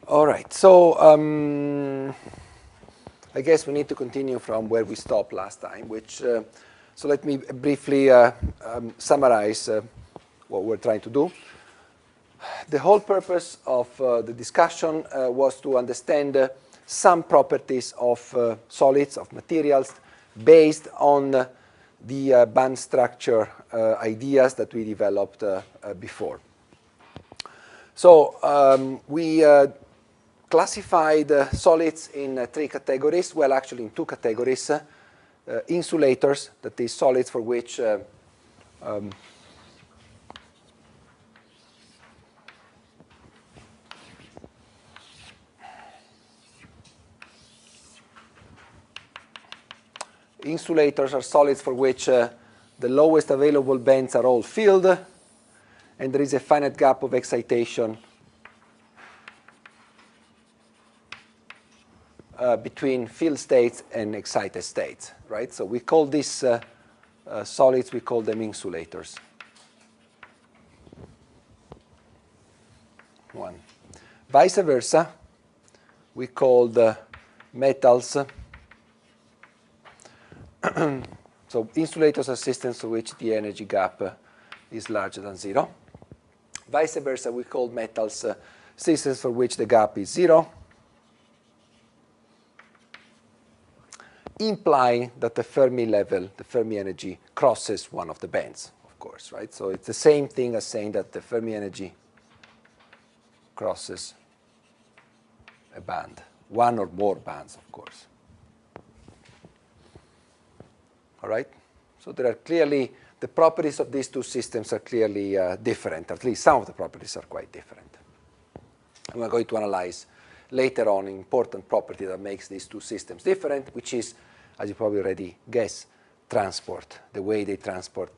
All right, so I guess we need to continue from where we stopped last time, which, so let me briefly summarize what we're trying to do. The whole purpose of the discussion was to understand some properties of solids, of materials, based on the band structure ideas that we developed before. So we classified solids in three categories, well, actually in two categories. Insulators, that is solids for which insulators are solids for which the lowest available bands are all filled, and there is a finite gap of excitation between filled states and excited states, right? So we call these solids, we call them insulators. One. Vice versa, we call the metals. So insulators are systems for which the energy gap is larger than 0. Vice versa, we call metals systems for which the gap is 0, implying that the Fermi level, the Fermi energy, crosses one of the bands, of course, right? So it's the same thing as saying that the Fermi energy crosses a band, one or more bands, of course. All right? So there are clearly, the properties of these two systems are clearly different. At least some of the properties are quite different. And we're going to analyze later on an important property that makes these two systems different, which is, as you probably already guess, transport, the way they transport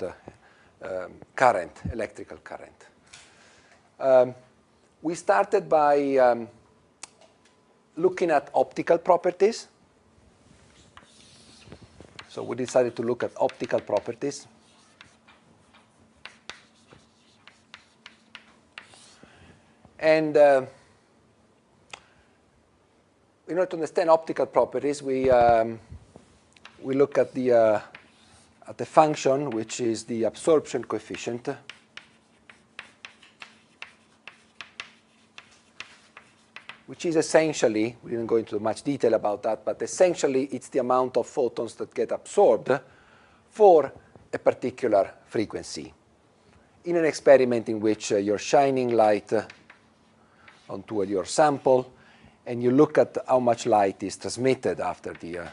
current, electrical current. We started by looking at optical properties. So we decided to look at optical properties. And in order to understand optical properties, we look at the function, which is the absorption coefficient. Which is essentially, we didn't go into much detail about that, but essentially it's the amount of photons that get absorbed for a particular frequency. In an experiment in which you're shining light onto your sample, and you look at how much light is transmitted after the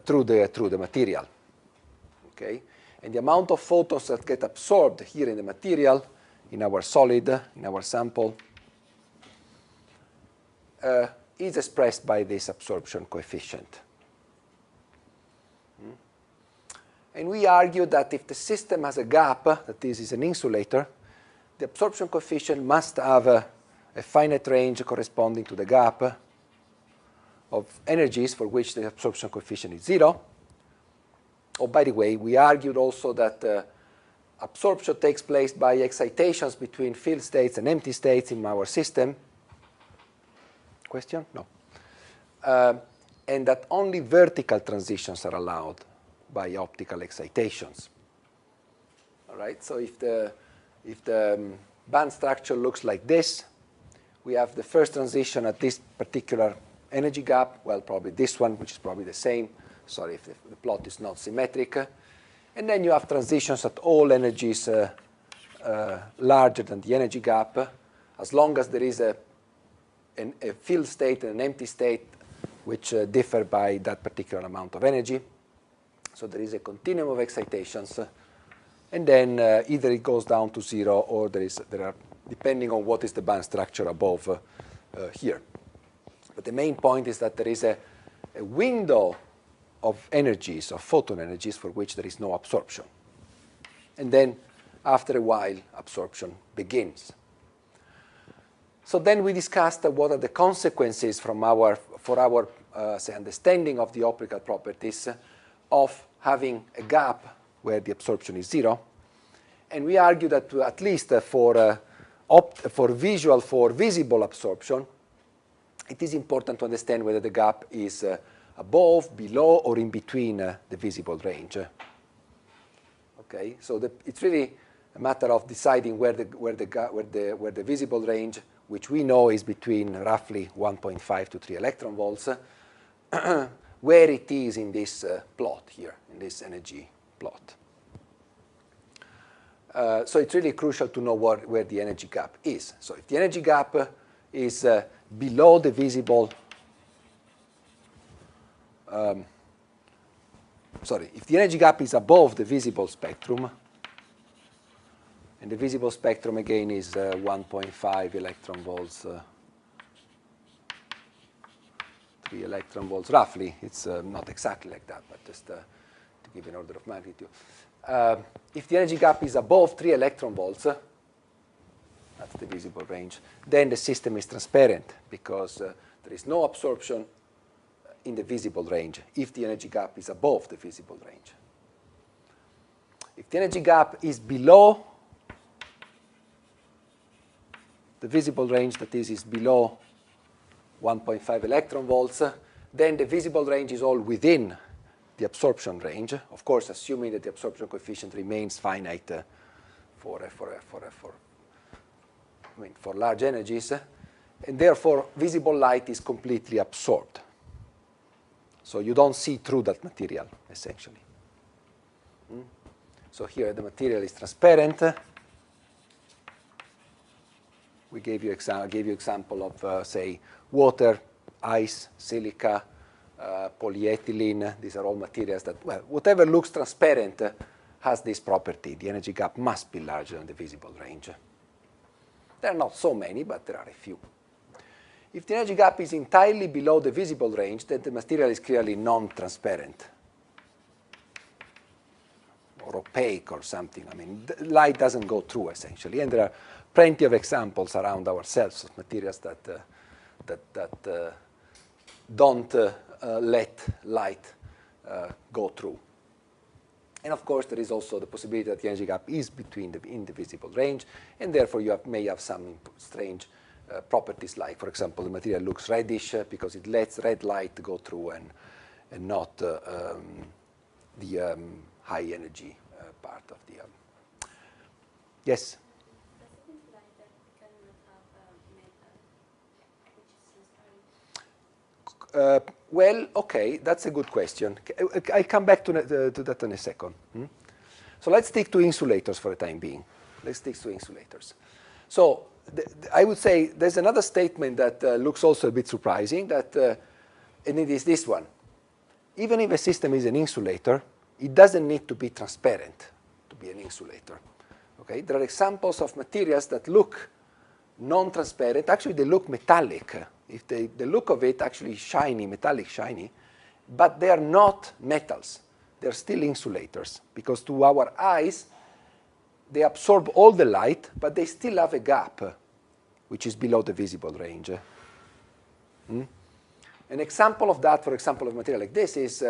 through the material, okay? And the amount of photons that get absorbed here in the material, in our solid, in our sample, is expressed by this absorption coefficient. And we argue that if the system has a gap, that this is an insulator, the absorption coefficient must have a finite range corresponding to the gap of energies for which the absorption coefficient is 0. Oh, by the way, we argued also that absorption takes place by excitations between filled states and empty states in our system. Question? No. And that only vertical transitions are allowed by optical excitations. All right. So if the band structure looks like this, we have the first transition at this particular energy gap. Well, probably this one, which is probably the same. Sorry if the plot is not symmetric. And then you have transitions at all energies larger than the energy gap, as long as there is a filled state and an empty state which differ by that particular amount of energy. So there is a continuum of excitations, and then either it goes down to 0 or there are, depending on what is the band structure above here. But the main point is that there is a window of energies, of photon energies, for which there is no absorption. And then, after a while, absorption begins. So then we discussed what are the consequences for our say, understanding of the optical properties of having a gap where the absorption is 0. And we argue that at least for for visible absorption, it is important to understand whether the gap is above, below, or in between the visible range. Okay, so it's really a matter of deciding where the visible range, which we know is between roughly 1.5 to 3 electron volts, where it is in this plot here, in this energy plot. So it's really crucial to know where the energy gap is. So if the energy gap is below the visible, if the energy gap is above the visible spectrum, and the visible spectrum again is 1.5 electron volts, 3 electron volts roughly. It's not exactly like that, but just to give an order of magnitude. If the energy gap is above 3 electron volts, that's the visible range, then the system is transparent because there is no absorption in the visible range if the energy gap is above the visible range. If the energy gap is below the visible range, that is below 1.5 electron volts, then the visible range is all within the absorption range, of course, assuming that the absorption coefficient remains finite for large energies, and therefore visible light is completely absorbed. So you don't see through that material, essentially. So here the material is transparent. We gave you example of, say, water, ice, silica, polyethylene. These are all materials that, well, whatever looks transparent has this property. The energy gap must be larger than the visible range. There are not so many, but there are a few. If the energy gap is entirely below the visible range, then the material is clearly non-transparent or opaque or something. I mean, light doesn't go through, essentially. And there are plenty of examples around ourselves of materials that don't let light go through. And of course, there is also the possibility that the energy gap is in the visible range, and therefore you may have some strange properties, like, for example, the material looks reddish because it lets red light go through and not the high energy part of the. Yes? Well, okay, that's a good question. I'll come back to that in a second. So let's stick to insulators for the time being. Let's stick to insulators. So I would say there's another statement that looks also a bit surprising, that, and it is this one. Even if a system is an insulator, it doesn't need to be transparent to be an insulator. Okay? There are examples of materials that look non-transparent. Actually, they look metallic. If the look of it actually shiny, metallic shiny, but they are not metals. They're still insulators, because to our eyes, they absorb all the light, but they still have a gap, which is below the visible range. An example of that, for example, of material like this is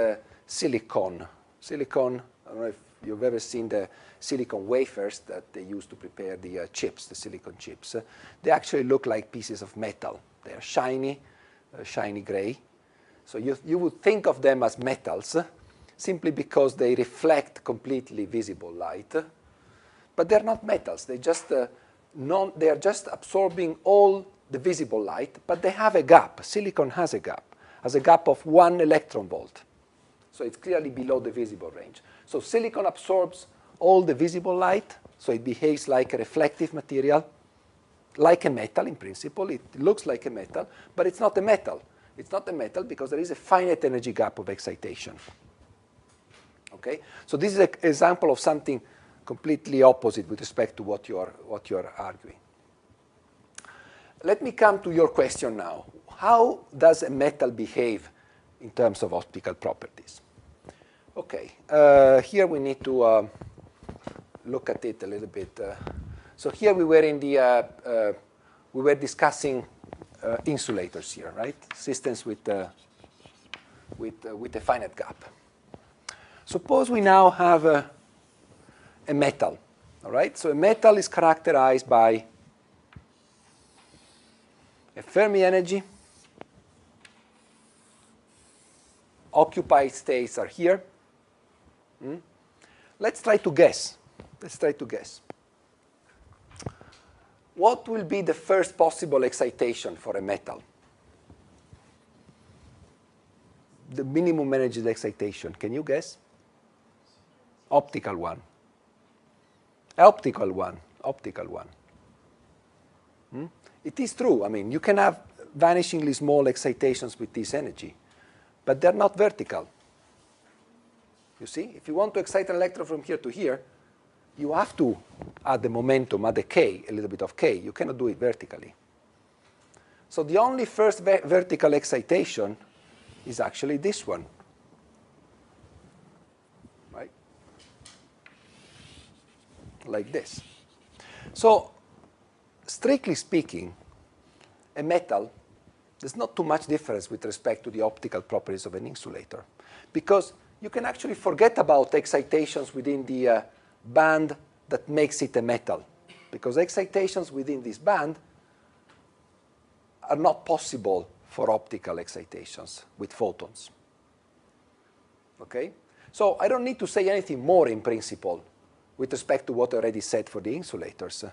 silicon. Silicon, I don't know if you've ever seen the silicon wafers that they use to prepare the chips, the silicon chips. They actually look like pieces of metal. They are shiny, shiny gray. So you would think of them as metals simply because they reflect completely visible light. But they're not metals. They are just absorbing all the visible light, but they have a gap. Silicon has a gap of 1 electron volt. So it's clearly below the visible range. So silicon absorbs all the visible light, so it behaves like a reflective material, like a metal in principle. It looks like a metal, but it's not a metal. It's not a metal because there is a finite energy gap of excitation. Okay? So this is an example of something completely opposite with respect to what you're arguing. Let me come to your question now. How does a metal behave in terms of optical properties? Okay, here we need to look at it a little bit. So here we were discussing insulators here, right? Systems with a finite gap. Suppose we now have a metal, all right? So a metal is characterized by a Fermi energy. Occupied states are here. Let's try to guess. Let's try to guess. What will be the first possible excitation for a metal? The minimum energy excitation. Can you guess? Optical one. Optical one. Optical one. It is true. I mean, you can have vanishingly small excitations with this energy, but they're not vertical. You see, if you want to excite an electron from here to here, you have to add the momentum, add the k, a little bit of k. You cannot do it vertically. So the only first vertical excitation is actually this one, right? Like this. So strictly speaking, a metal, there's not too much difference with respect to the optical properties of an insulator, because you can actually forget about excitations within the band that makes it a metal, because excitations within this band are not possible for optical excitations with photons. Okay? So I don't need to say anything more in principle with respect to what I already said for the insulators.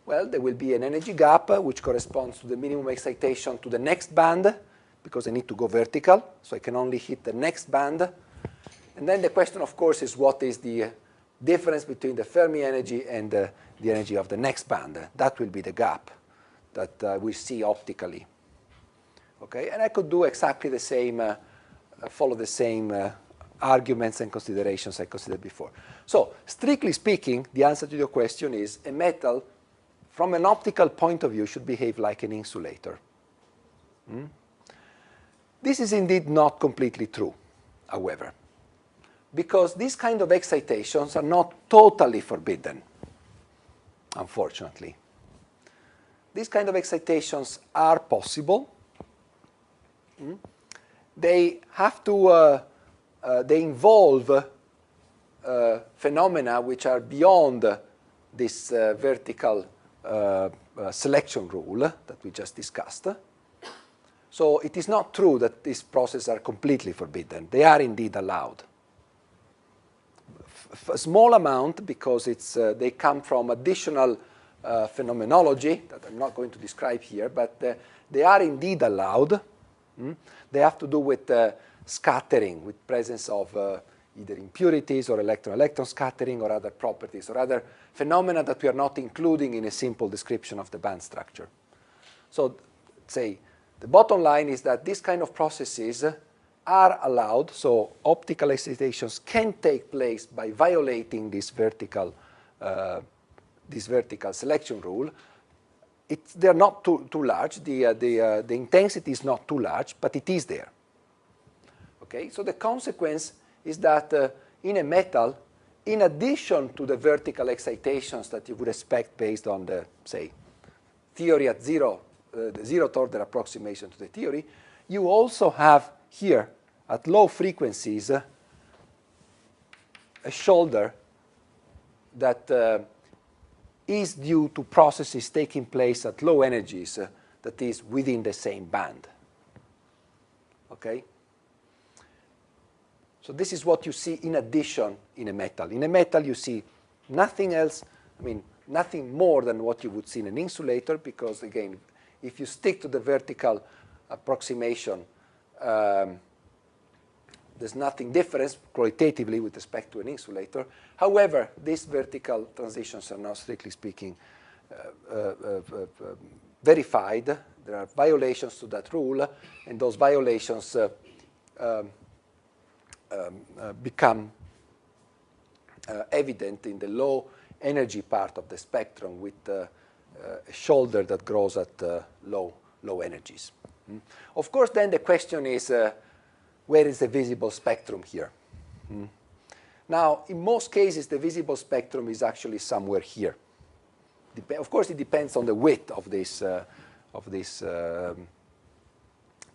Well, there will be an energy gap which corresponds to the minimum excitation to the next band, because I need to go vertical, so I can only hit the next band. And then the question, of course, is what is the difference between the Fermi energy and the energy of the next band. That will be the gap that we see optically. Okay? And I could do exactly the same, follow the same arguments and considerations I considered before. So, strictly speaking, the answer to your question is a metal, from an optical point of view, should behave like an insulator. This is indeed not completely true, however, because these kind of excitations are not totally forbidden, unfortunately. These kind of excitations are possible. They have to, they involve phenomena which are beyond this vertical selection rule that we just discussed. So it is not true that these processes are completely forbidden. They are indeed allowed. A small amount, because they come from additional phenomenology that I'm not going to describe here, but they are indeed allowed. They have to do with scattering, with presence of either impurities or electron-electron scattering or other properties or other phenomena that we are not including in a simple description of the band structure. So, say, the bottom line is that these kind of processes are allowed, so optical excitations can take place by violating this vertical selection rule. They're not too large. The intensity is not too large, but it is there. Okay, so the consequence is that in a metal, in addition to the vertical excitations that you would expect based on the, say, theory at zero, the zeroth order approximation to the theory, you also have here at low frequencies a shoulder that is due to processes taking place at low energies that is within the same band. Okay? So this is what you see in addition in a metal. In a metal you see nothing else, I mean, nothing more than what you would see in an insulator, because again, if you stick to the vertical approximation, there's nothing different qualitatively with respect to an insulator. However, these vertical transitions are now, strictly speaking, verified. There are violations to that rule, and those violations become evident in the low energy part of the spectrum with a shoulder that grows at low energies. Of course, then the question is, where is the visible spectrum here? Now, in most cases, the visible spectrum is actually somewhere here. Of course, it depends on the width of this,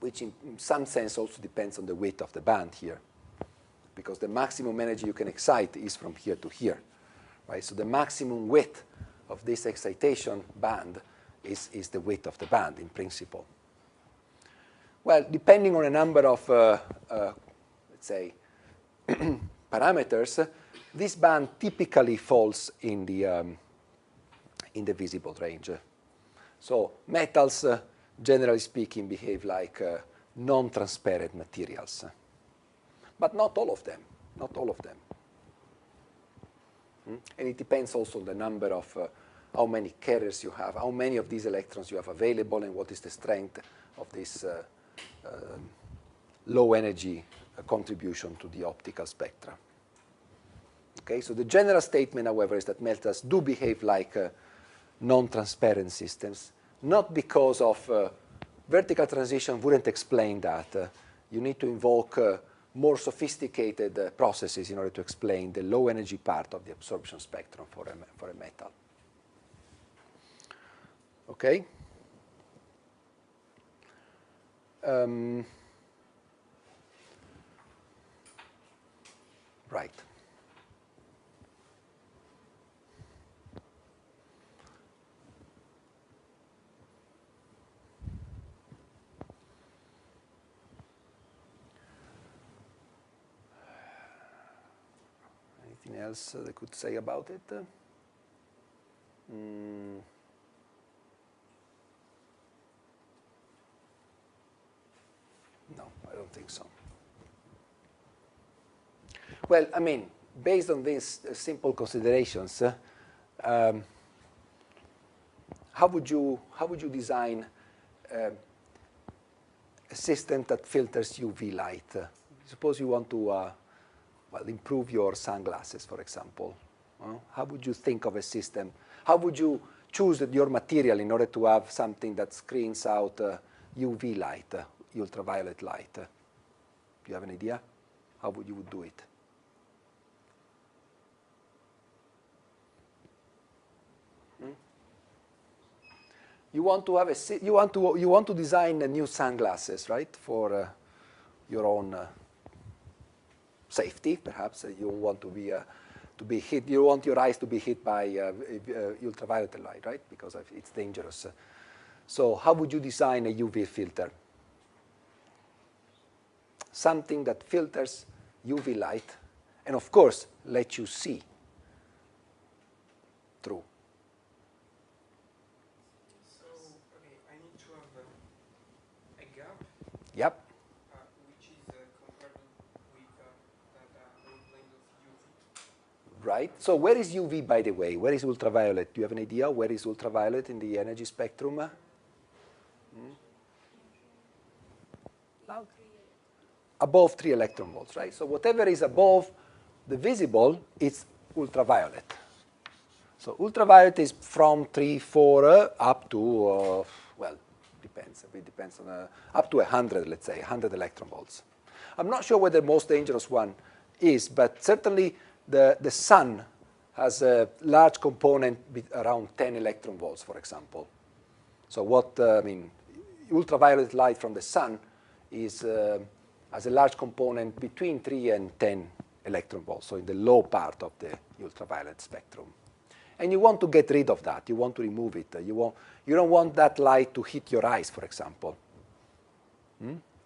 which in some sense also depends on the width of the band here, because the maximum energy you can excite is from here to here, right? So the maximum width of this excitation band is the width of the band in principle. Well, depending on a number of, let's say, parameters, this band typically falls in the visible range. So metals, generally speaking, behave like non-transparent materials. But not all of them, not all of them. And it depends also on the number of how many carriers you have, how many of these electrons you have available, and what is the strength of this low energy contribution to the optical spectra. Okay, so the general statement, however, is that metals do behave like non-transparent systems, not because of vertical transition wouldn't explain that. You need to invoke more sophisticated processes in order to explain the low energy part of the absorption spectrum for a metal. Okay? Right. Anything else they could say about it? No, I don't think so. Well, I mean, based on these simple considerations, how would you design a system that filters UV light? Suppose you want to well, improve your sunglasses, for example. How would you think of a system? How would you choose your material in order to have something that screens out UV light, ultraviolet light? Do you have an idea how would you do it? You want to have you want to design new sunglasses, right? For your own safety, perhaps. You want to be hit. You want your eyes to be hit by ultraviolet light, right? Because it's dangerous. So how would you design a UV filter? Something that filters UV light, and of course, lets you see through. So, okay, I need to have a gap. Yep. Which is comparable with that wavelength of UV. Right. So where is UV, by the way? Where is ultraviolet? Do you have an idea where is ultraviolet in the energy spectrum? Loud. Above 3 electron volts, right? So whatever is above the visible, it's ultraviolet. So ultraviolet is from 3, 4 up to, well, depends. It depends on up to 100, let's say, 100 electron volts. I'm not sure where the most dangerous one is, but certainly the sun has a large component around 10 electron volts, for example. So what, I mean, ultraviolet light from the sun is has a large component between 3 and 10 electron volts, so in the low part of the ultraviolet spectrum. And you want to get rid of that. You want to remove it. You don't want that light to hit your eyes, for example.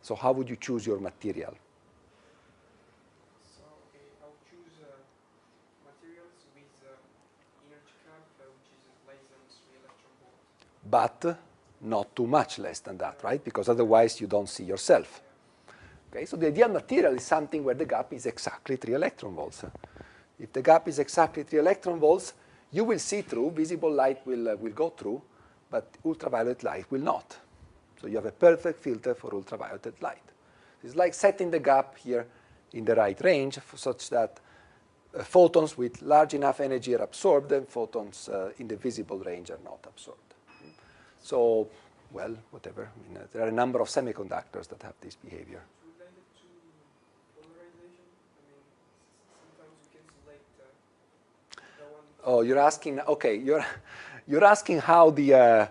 So how would you choose your material? So, okay, I'll choose materials with energy cap which is less than 3 electron volts. But not too much less than that, right? Because otherwise you don't see yourself. Okay, so the ideal material is something where the gap is exactly 3 electron volts. If the gap is exactly 3 electron volts, you will see through, visible light will go through, but ultraviolet light will not. So you have a perfect filter for ultraviolet light. It's like setting the gap here in the right range such that photons with large enough energy are absorbed and photons in the visible range are not absorbed. So, well, whatever. I mean, there are a number of semiconductors that have this behavior. Related to polarization, I mean, sometimes we can select the one. Oh, you're asking. Okay, you're asking how the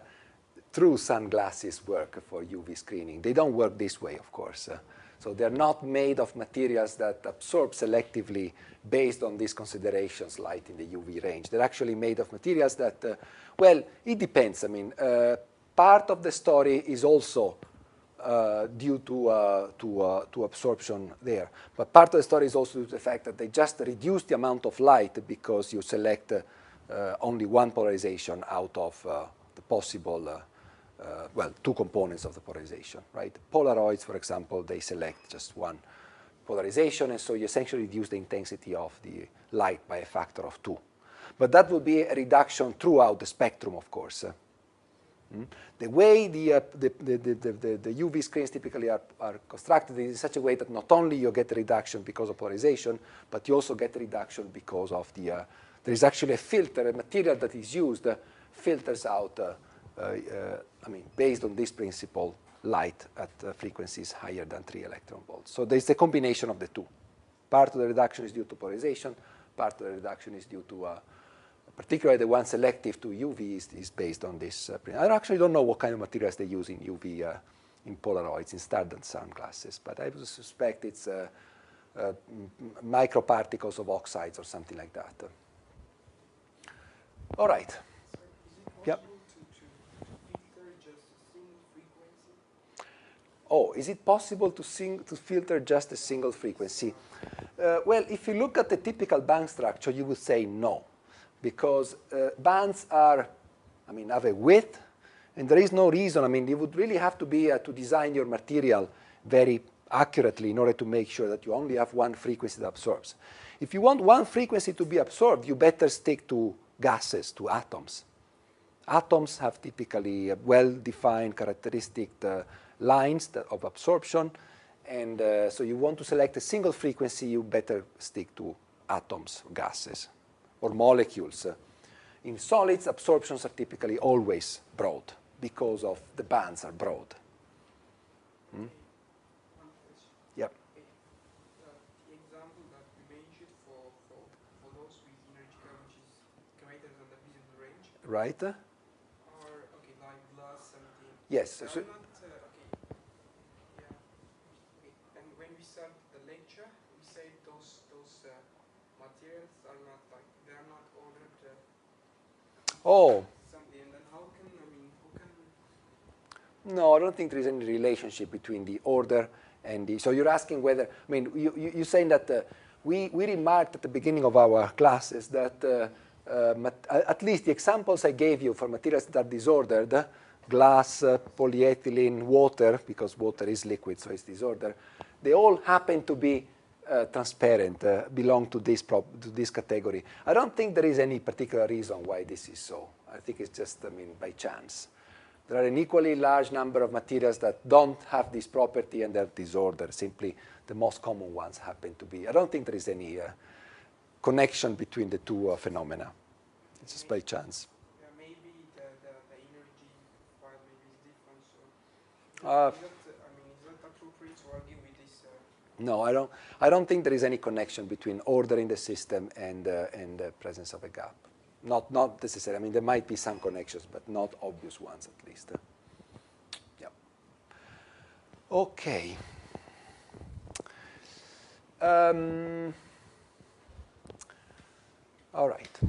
true sunglasses work for UV screening. They don't work this way, of course. So they're not made of materials that absorb selectively based on these considerations, light in the UV range. They're actually made of materials that, well, it depends. I mean, part of the story is also due to absorption there. But part of the story is also due to the fact that they just reduce the amount of light because you select only one polarization out of the possible, well, two components of the polarization, right? Polaroids, for example, they select just one polarization, and so you essentially reduce the intensity of the light by a factor of 2. But that will be a reduction throughout the spectrum, of course. The way the UV screens typically are constructed is in such a way that not only you get a reduction because of polarization, but you also get a reduction because of the, there is actually a filter, a material that is used, filters out, I mean, based on this principle, light at frequencies higher than 3 electron volts. So there's a combination of the two. Part of the reduction is due to polarization, part of the reduction is due to, particularly the one selective to UV is based on this. I actually don't know what kind of materials they use in UV, in Polaroids, in standard sunglasses, but I would suspect it's microparticles of oxides or something like that. All right. So is it possible Yep. to filter just a single frequency? Oh, is it possible to filter just a single frequency? Well, if you look at the typical band structure, you would say no, because bands are, I mean, have a width, and there is no reason. I mean, you would really have to be to design your material very accurately in order to make sure that you only have one frequency that absorbs. If you want one frequency to be absorbed, you better stick to gases, to atoms. Atoms have typically well-defined characteristic lines of absorption, and so you want to select a single frequency, you better stick to atoms, gases, or molecules. In solids, absorptions are typically always broad because of the bands are broad. One question. Yep. The example that we mentioned for those with energy curve which is greater than the visible range Right? are okay, like glass something. Yes. They So, are not okay. Yeah. Okay. And when we start the lecture, we say those materials are not like they are not ordered oh, something. And then how can no, I don't think there is any relationship between the order and the. So you're asking whether, I mean, you're saying that we remarked at the beginning of our classes that at least the examples I gave you for materials that are disordered, glass, polyethylene, water, because water is liquid, so it's disordered, they all happen to be transparent, belong to this category. I don't think there is any particular reason why this is so. I think it's just, I mean, by chance. There are an equally large number of materials that don't have this property and they're disordered. Simply, the most common ones happen to be. I don't think there is any connection between the two phenomena. It's just by chance. maybe the energy file maybe is different. So I mean, is that appropriate to argue with this? No, I don't think there is any connection between order in the system and the presence of a gap. Not necessarily. I mean, there might be some connections, but not obvious ones, at least. Yeah. Okay. All right.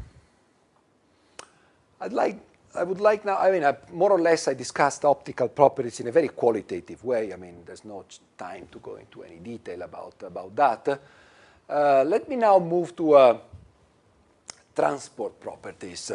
I would like now, I mean, more or less I discussed optical properties in a very qualitative way. I mean, there's no time to go into any detail about that. Let me now move to transport properties.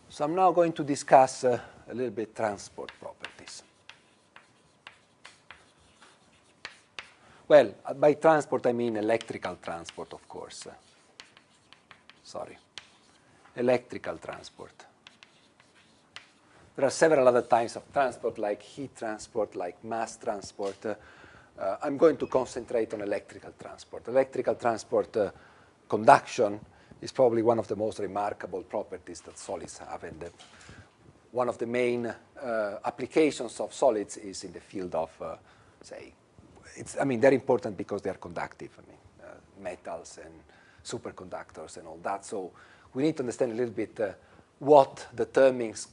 So I'm now going to discuss a little bit transport properties. Well, by transport I mean electrical transport, of course. Sorry. Electrical transport. There are several other types of transport, like heat transport, like mass transport. I'm going to concentrate on electrical transport. Electrical transport conduction is probably one of the most remarkable properties that solids have. And one of the main applications of solids is in the field of, say, I mean, they're important because they're conductive. I mean, metals and superconductors and all that. So we need to understand a little bit what determines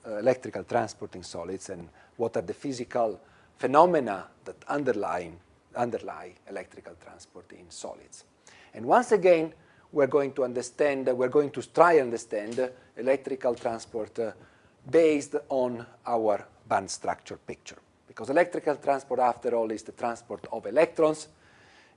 electrical transport in solids and what are the physical phenomena that underlie underlie electrical transport in solids. And once again, we're going to understand, we're going to try and understand electrical transport based on our band structure picture. Because electrical transport, after all, is the transport of electrons.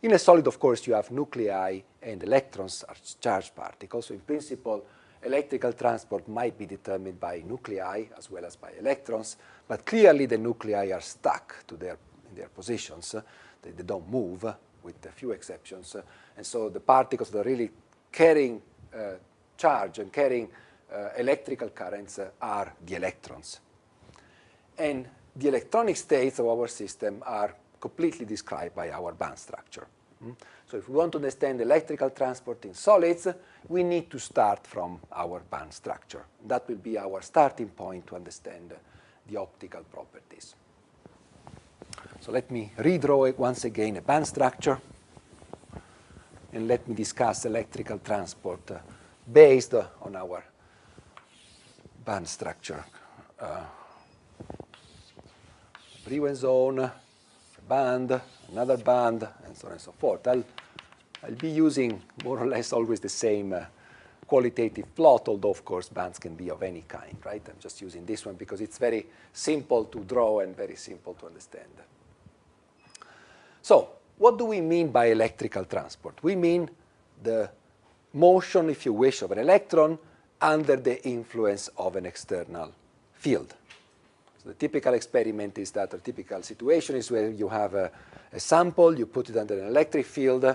In a solid, of course, you have nuclei and electrons are charged particles. So in principle, electrical transport might be determined by nuclei as well as by electrons, but clearly the nuclei are stuck to in their positions. They don't move, with a few exceptions. And so the particles that are really carrying charge and carrying electrical currents are the electrons. And the electronic states of our system are completely described by our band structure. So if we want to understand electrical transport in solids, we need to start from our band structure. That will be our starting point to understand the optical properties. So let me redraw it once again, a band structure, and let me discuss electrical transport based on our band structure. Breuer zone, band, another band, and so on and so forth. I'll be using more or less always the same qualitative plot, although, of course, bands can be of any kind, right? I'm just using this one because it's very simple to draw and very simple to understand. So what do we mean by electrical transport? We mean the motion, if you wish, of an electron under the influence of an external field. So the typical experiment is that a typical situation is where you have a sample, you put it under an electric field,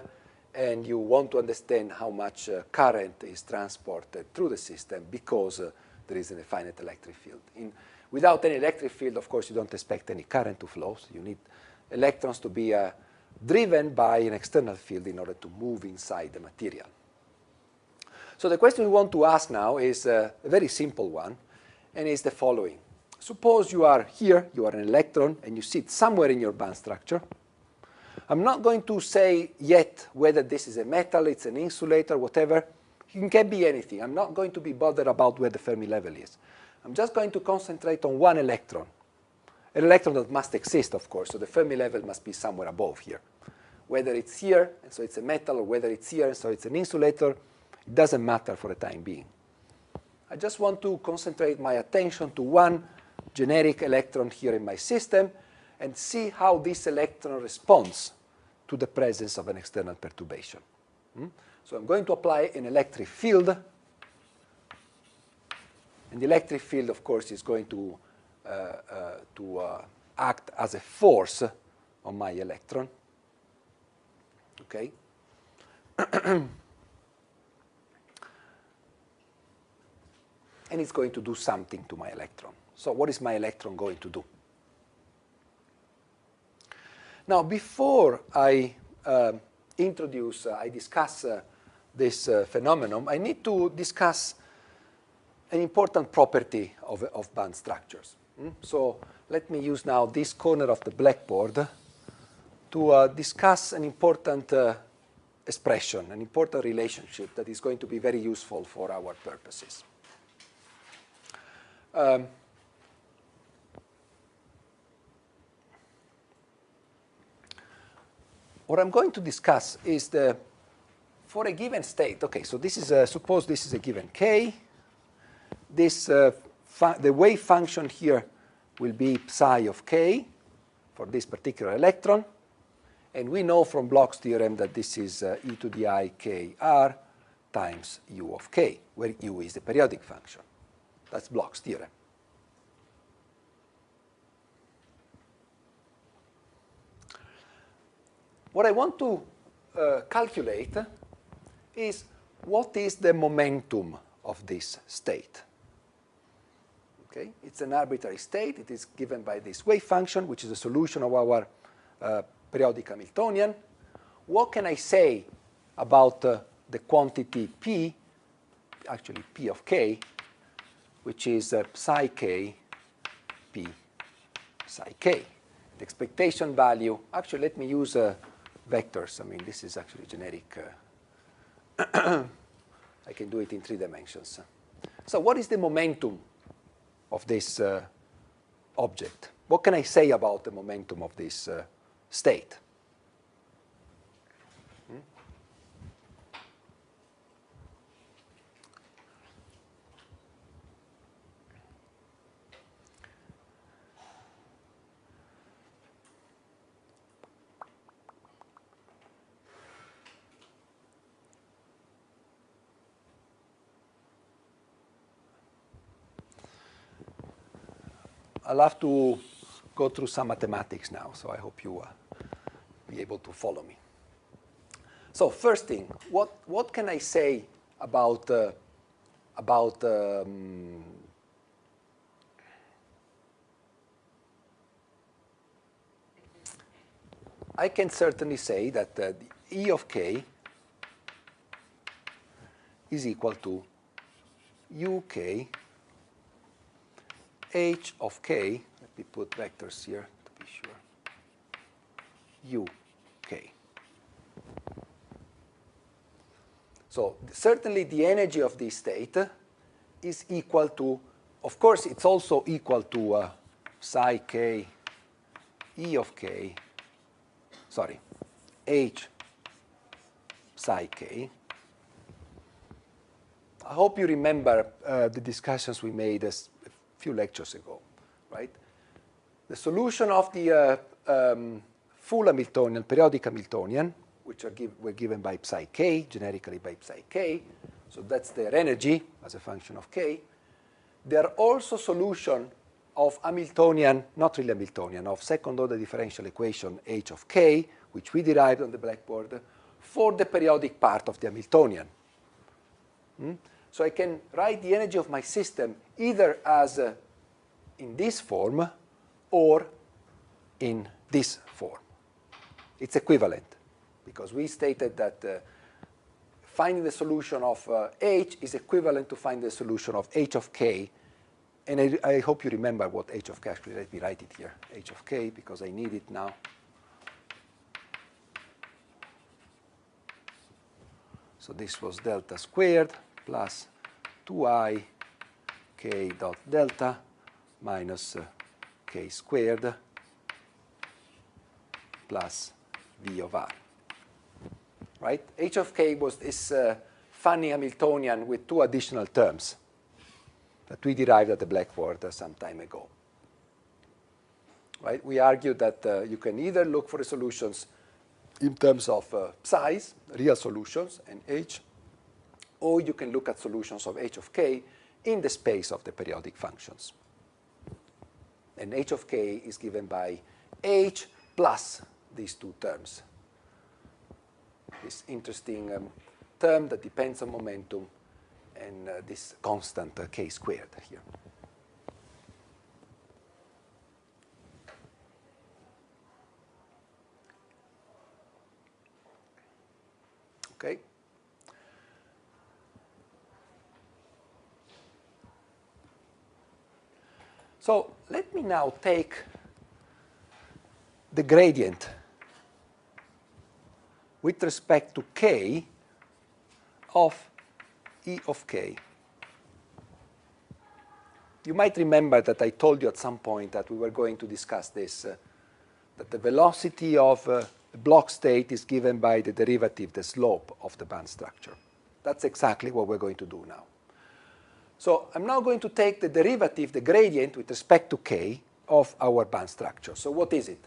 and you want to understand how much current is transported through the system because there is a finite electric field. Without any electric field, of course, you don't expect any current to flow. So you need electrons to be driven by an external field in order to move inside the material. So the question we want to ask now is a very simple one, and is the following. Suppose you are here, you are an electron, and you sit somewhere in your band structure. I'm not going to say yet whether this is a metal, it's an insulator, whatever. It can be anything. I'm not going to be bothered about where the Fermi level is. I'm just going to concentrate on one electron. An electron that must exist, of course, so the Fermi level must be somewhere above here. Whether it's here, and so it's a metal, or whether it's here, and so it's an insulator, it doesn't matter for the time being. I just want to concentrate my attention to one generic electron here in my system and see how this electron responds to the presence of an external perturbation. So I'm going to apply an electric field. And the electric field, of course, is going to act as a force on my electron. Okay? And it's going to do something to my electron. So what is my electron going to do? Now, before I discuss this phenomenon, I need to discuss an important property of band structures. So let me use now this corner of the blackboard to discuss an important expression, an important relationship that is going to be very useful for our purposes. What I'm going to discuss is for a given state. Okay, so this is suppose this is a given k. This the wave function here will be psi of k for this particular electron, and we know from Bloch's theorem that this is e to the I k r times u of k, where u is the periodic function. That's Bloch's theorem. What I want to calculate is what is the momentum of this state. Okay? It's an arbitrary state. It is given by this wave function, which is a solution of our periodic Hamiltonian. What can I say about the quantity p, actually p of k, which is psi k p psi k? The expectation value, actually, let me use vectors. I mean, this is actually generic. I can do it in 3 dimensions. So what is the momentum of this object? What can I say about the momentum of this state? I'll have to go through some mathematics now, so I hope you be able to follow me. So first thing, what can I say about I can certainly say that the E of k is equal to uk h of k, let me put vectors here to be sure, uk. So certainly the energy of this state is equal to, of course it's also equal to psi k E of k, sorry, h psi k. I hope you remember the discussions we made a few lectures ago, right? The solution of the full Hamiltonian, periodic Hamiltonian, which were given by psi k, generically by psi k, so that's their energy as a function of k. They are also solution of Hamiltonian, not really Hamiltonian, of second order differential equation h of k, which we derived on the blackboard, for the periodic part of the Hamiltonian. So I can write the energy of my system either as in this form or in this form. It's equivalent, because we stated that finding the solution of h is equivalent to finding the solution of h of k. And I hope you remember what h of k, actually let me write it here, h of k, because I need it now. So this was delta squared plus 2i k dot delta minus k squared plus v of r. Right? H of k was this funny Hamiltonian with two additional terms that we derived at the blackboard some time ago. Right? We argued that you can either look for the solutions in terms of size, real solutions, and h, or you can look at solutions of h of k in the space of the periodic functions. And h of k is given by h plus these two terms. This interesting term that depends on momentum and this constant k squared here. Okay. So let me now take the gradient with respect to k of E of k. You might remember that I told you at some point that we were going to discuss this, that the velocity of a block state is given by the derivative, the slope of the band structure. That's exactly what we're going to do now. So I'm now going to take the derivative, the gradient, with respect to k of our band structure. So what is it?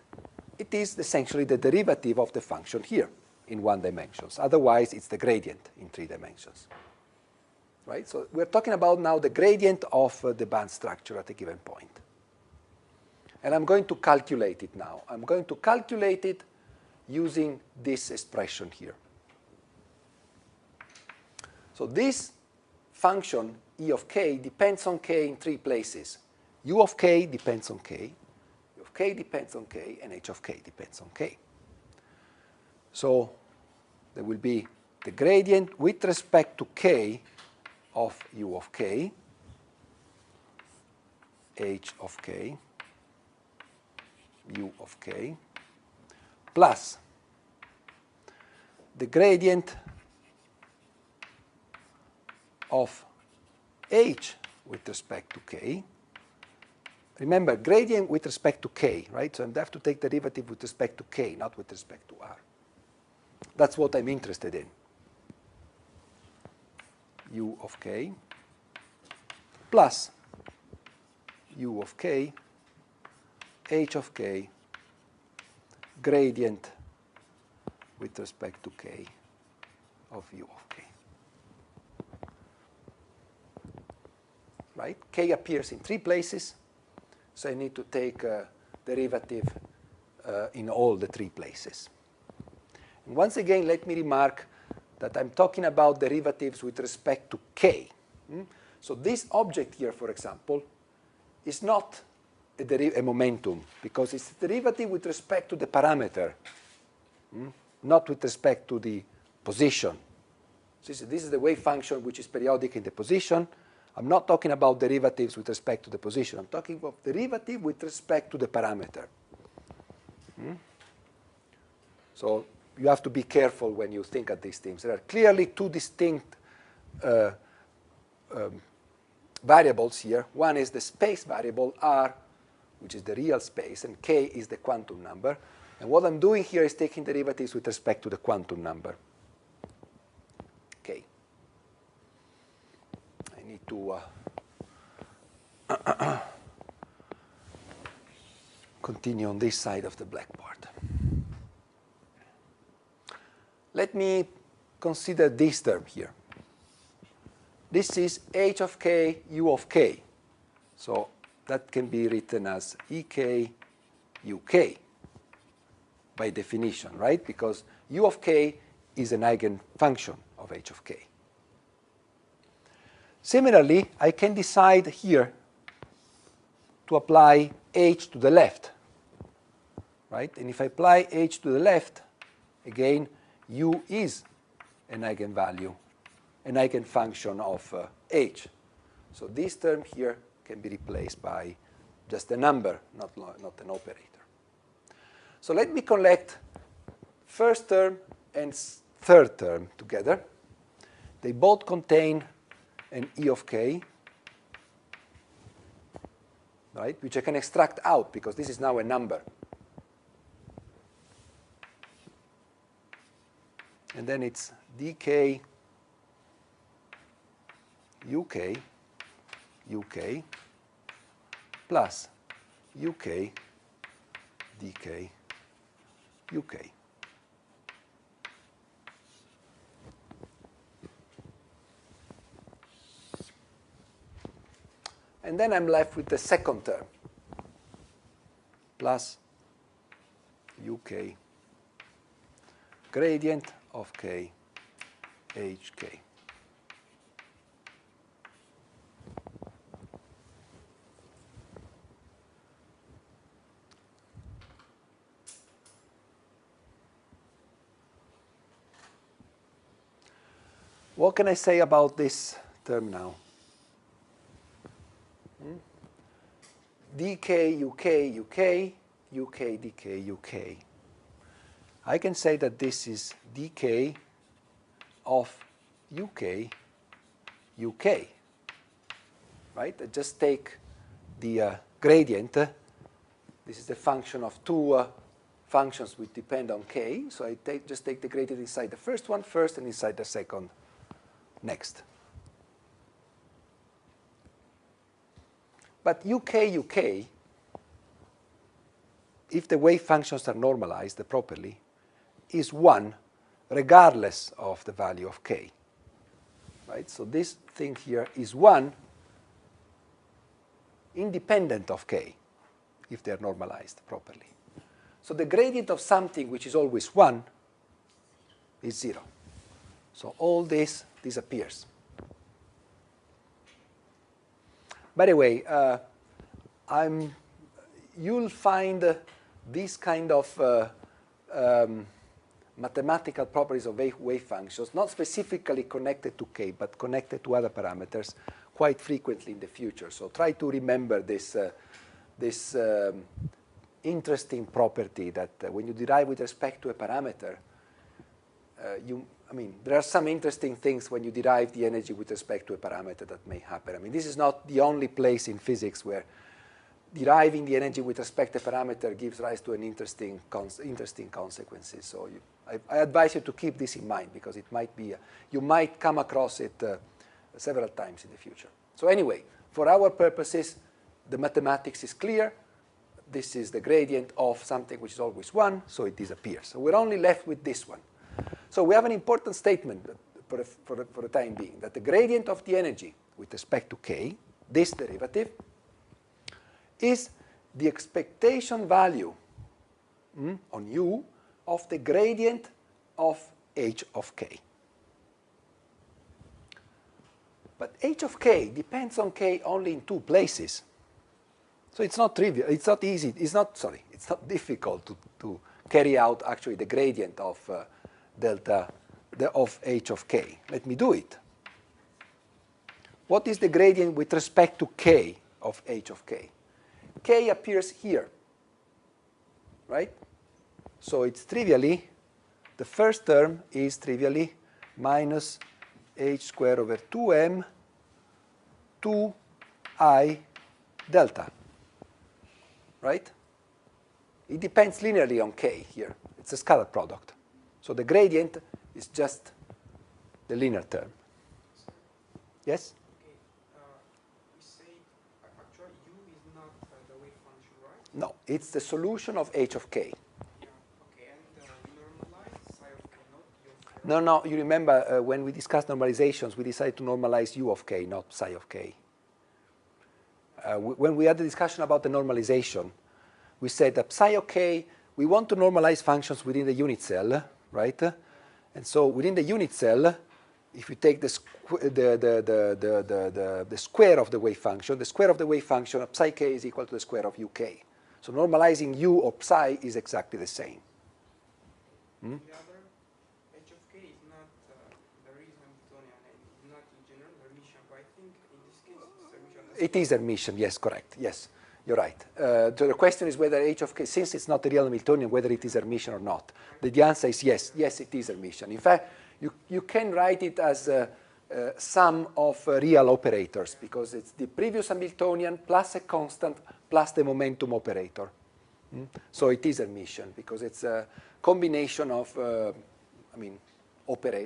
It is essentially the derivative of the function here in 1 dimension. Otherwise, it's the gradient in 3 dimensions. Right? So we're talking about now the gradient of the band structure at a given point. And I'm going to calculate it now. I'm going to calculate it using this expression here. So this function, E of k, depends on k in 3 places. U of k depends on k, U of k depends on k, and h of k depends on k. So there will be the gradient with respect to k of u of k, h of k, u of k, plus the gradient of h with respect to k. Remember, gradient with respect to k, right? So I have to take the derivative with respect to k, not with respect to r. That's what I'm interested in. U of k plus u of k, h of k, gradient with respect to k of u of k. Right? K appears in 3 places. So I need to take a derivative in all the three places. And once again, let me remark that I'm talking about derivatives with respect to k. So this object here, for example, is not a momentum, because it's a derivative with respect to the parameter, not with respect to the position. So this is the wave function which is periodic in the position. I'm not talking about derivatives with respect to the position. I'm talking about derivative with respect to the parameter. So you have to be careful when you think of these things. There are clearly two distinct variables here. One is the space variable r, which is the real space, and k is the quantum number. And what I'm doing here is taking derivatives with respect to the quantum number, k. I need to continue on this side of the blackboard. Let me consider this term here. This is h of k, u of k. So that can be written as ek uk by definition, right? Because u of k is an eigenfunction of h of k. Similarly, I can decide here to apply h to the left, right? And if I apply h to the left, again, u is an eigenvalue, an eigenfunction of h. So this term here can be replaced by just a number, not an operator. So let me collect first term and third term together. They both contain an e of k, right, which I can extract out because this is now a number. And then it's dk uk plus uk dk uk. And then I'm left with the second term plus uk gradient of k hk. What can I say about this term now? dk uk uk dk uk. I can say that this is dk of uk uk, right? I just take the gradient. This is the function of two functions which depend on k. So I just take the gradient inside the first one first and inside the second next. But uk, if the wave functions are normalized properly, is 1 regardless of the value of k. Right? So this thing here is 1 independent of k if they are normalized properly. So the gradient of something which is always 1 is 0. So all this disappears. By the way, you'll find these kind of mathematical properties of wave functions, not specifically connected to k, but connected to other parameters, quite frequently in the future. So try to remember this, interesting property that when you derive with respect to a parameter, there are some interesting things when you derive the energy with respect to a parameter that may happen. I mean, this is not the only place in physics where deriving the energy with respect to a parameter gives rise to an interesting consequences. So I advise you to keep this in mind because it might be, you might come across it several times in the future. So anyway, for our purposes, the mathematics is clear. This is the gradient of something which is always 1, so it disappears. So we're only left with this one. So we have an important statement for the time being, that the gradient of the energy with respect to k, this derivative, is the expectation value on U of the gradient of h of k. But h of k depends on k only in two places. So it's not trivial, it's not easy, it's not difficult to carry out actually the gradient of of h of k. Let me do it. What is the gradient with respect to k of h of k? K appears here, right? So it's trivially, the first term is trivially minus h squared over 2m 2I delta, right? It depends linearly on k here. It's a scalar product. So the gradient is just the linear term. Yes? Okay. We say actually U is not the wave function, right? No, it's the solution of h of k. Yeah. Okay. And we normalize psi of k, not U of k. No, you remember when we discussed normalizations, we decided to normalize u of k, not psi of k. When we had the discussion about the normalization, we said that psi of k, we want to normalize functions within the unit cell, right? And so within the unit cell, if you take the square of the wave function, the square of the wave function of psi k is equal to the square of uk. So normalizing u or psi is exactly the same. The other h of k is not the reason Hamiltonian and not in general Hermitian, but I think in this case it's Hermitian. It is Hermitian, yes, correct, yes. You're right. So the question is whether h of k, since it's not a real Hamiltonian, whether it is Hermitian or not. The answer is yes. Yes, it is Hermitian. In fact, you can write it as a sum of real operators because it's the previous Hamiltonian plus a constant plus the momentum operator. So it is Hermitian because it's a combination of,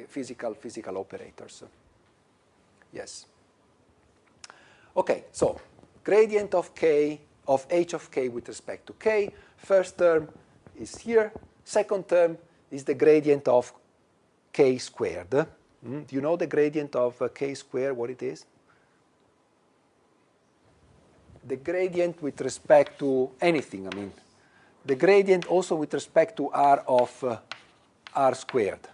physical operators. Yes. Okay, so gradient of k, of h of k with respect to k. First term is here. Second term is the gradient of k squared. Do you know the gradient of k squared, what it is? The gradient with respect to anything, The gradient also with respect to r of r squared. The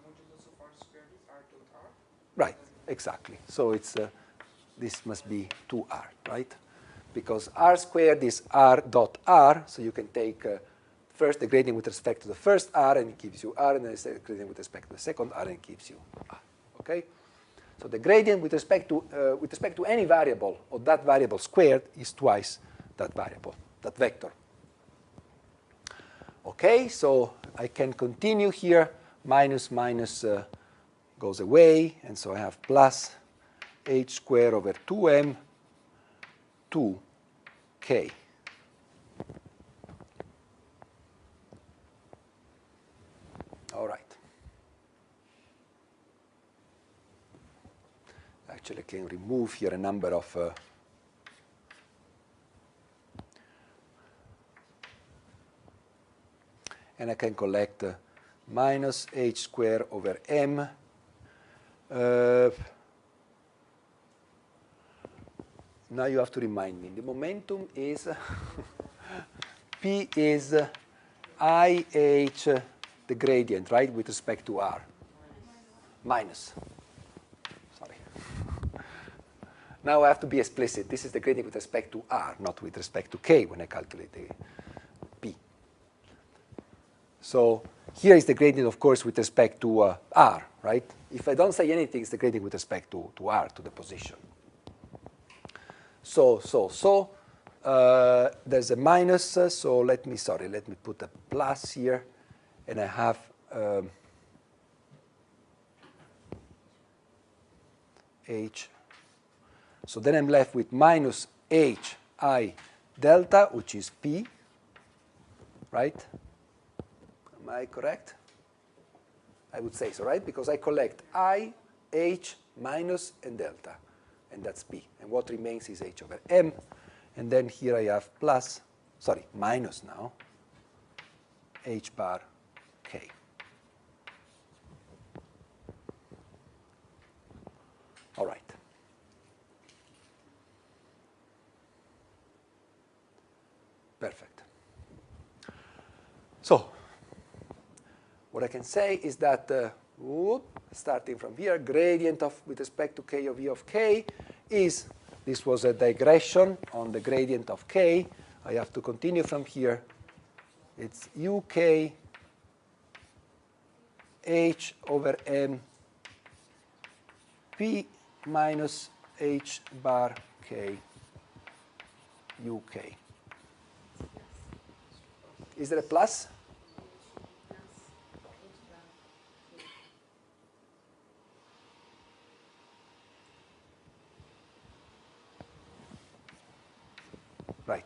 modulus of r squared is r dot r. Right, exactly. So it's this must be 2r, right? Because r squared is r dot r, so you can take first the gradient with respect to the first r, and it gives you r, and then the gradient with respect to the second r, and it gives you r. Okay? So the gradient with respect to any variable, or that variable squared, is twice that variable, that vector. Okay, so I can continue here. Minus goes away, and so I have plus h squared over 2m 2k. All right. Actually, I can remove here a number of and I can collect minus h squared over m. Now you have to remind me. The momentum is P is IH, the gradient, right, with respect to R. Minus. Sorry. Now I have to be explicit. This is the gradient with respect to R, not with respect to K when I calculate the P. So here is the gradient, of course, with respect to R, right? If I don't say anything, it's the gradient with respect to R, to the position. So there's a minus, so let me put a plus here, and I have H. So then I'm left with minus H I delta, which is P, right? Am I correct? I would say so, right? Because I collect I, H, minus, and delta. And that's P. And what remains is H over M. And then here I have minus now, H bar K. All right. Perfect. So what I can say is that, starting from here, gradient of with respect to k of e of k is, this was a digression on the gradient of k. I have to continue from here. It's uk h over m p minus h bar k uk. Is there a plus? Right.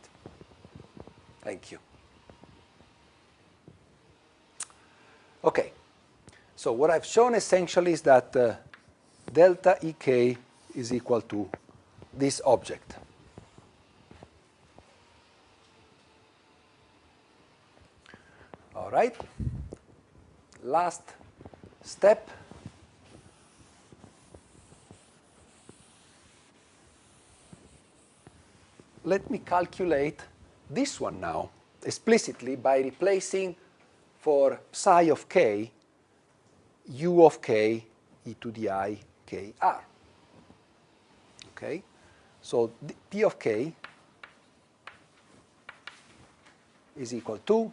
Thank you. Okay. So what I've shown essentially is that delta Ek is equal to this object. All right. Last step. Let me calculate this one now explicitly by replacing for psi of k u of k e to the I k r. Okay? So p of k is equal to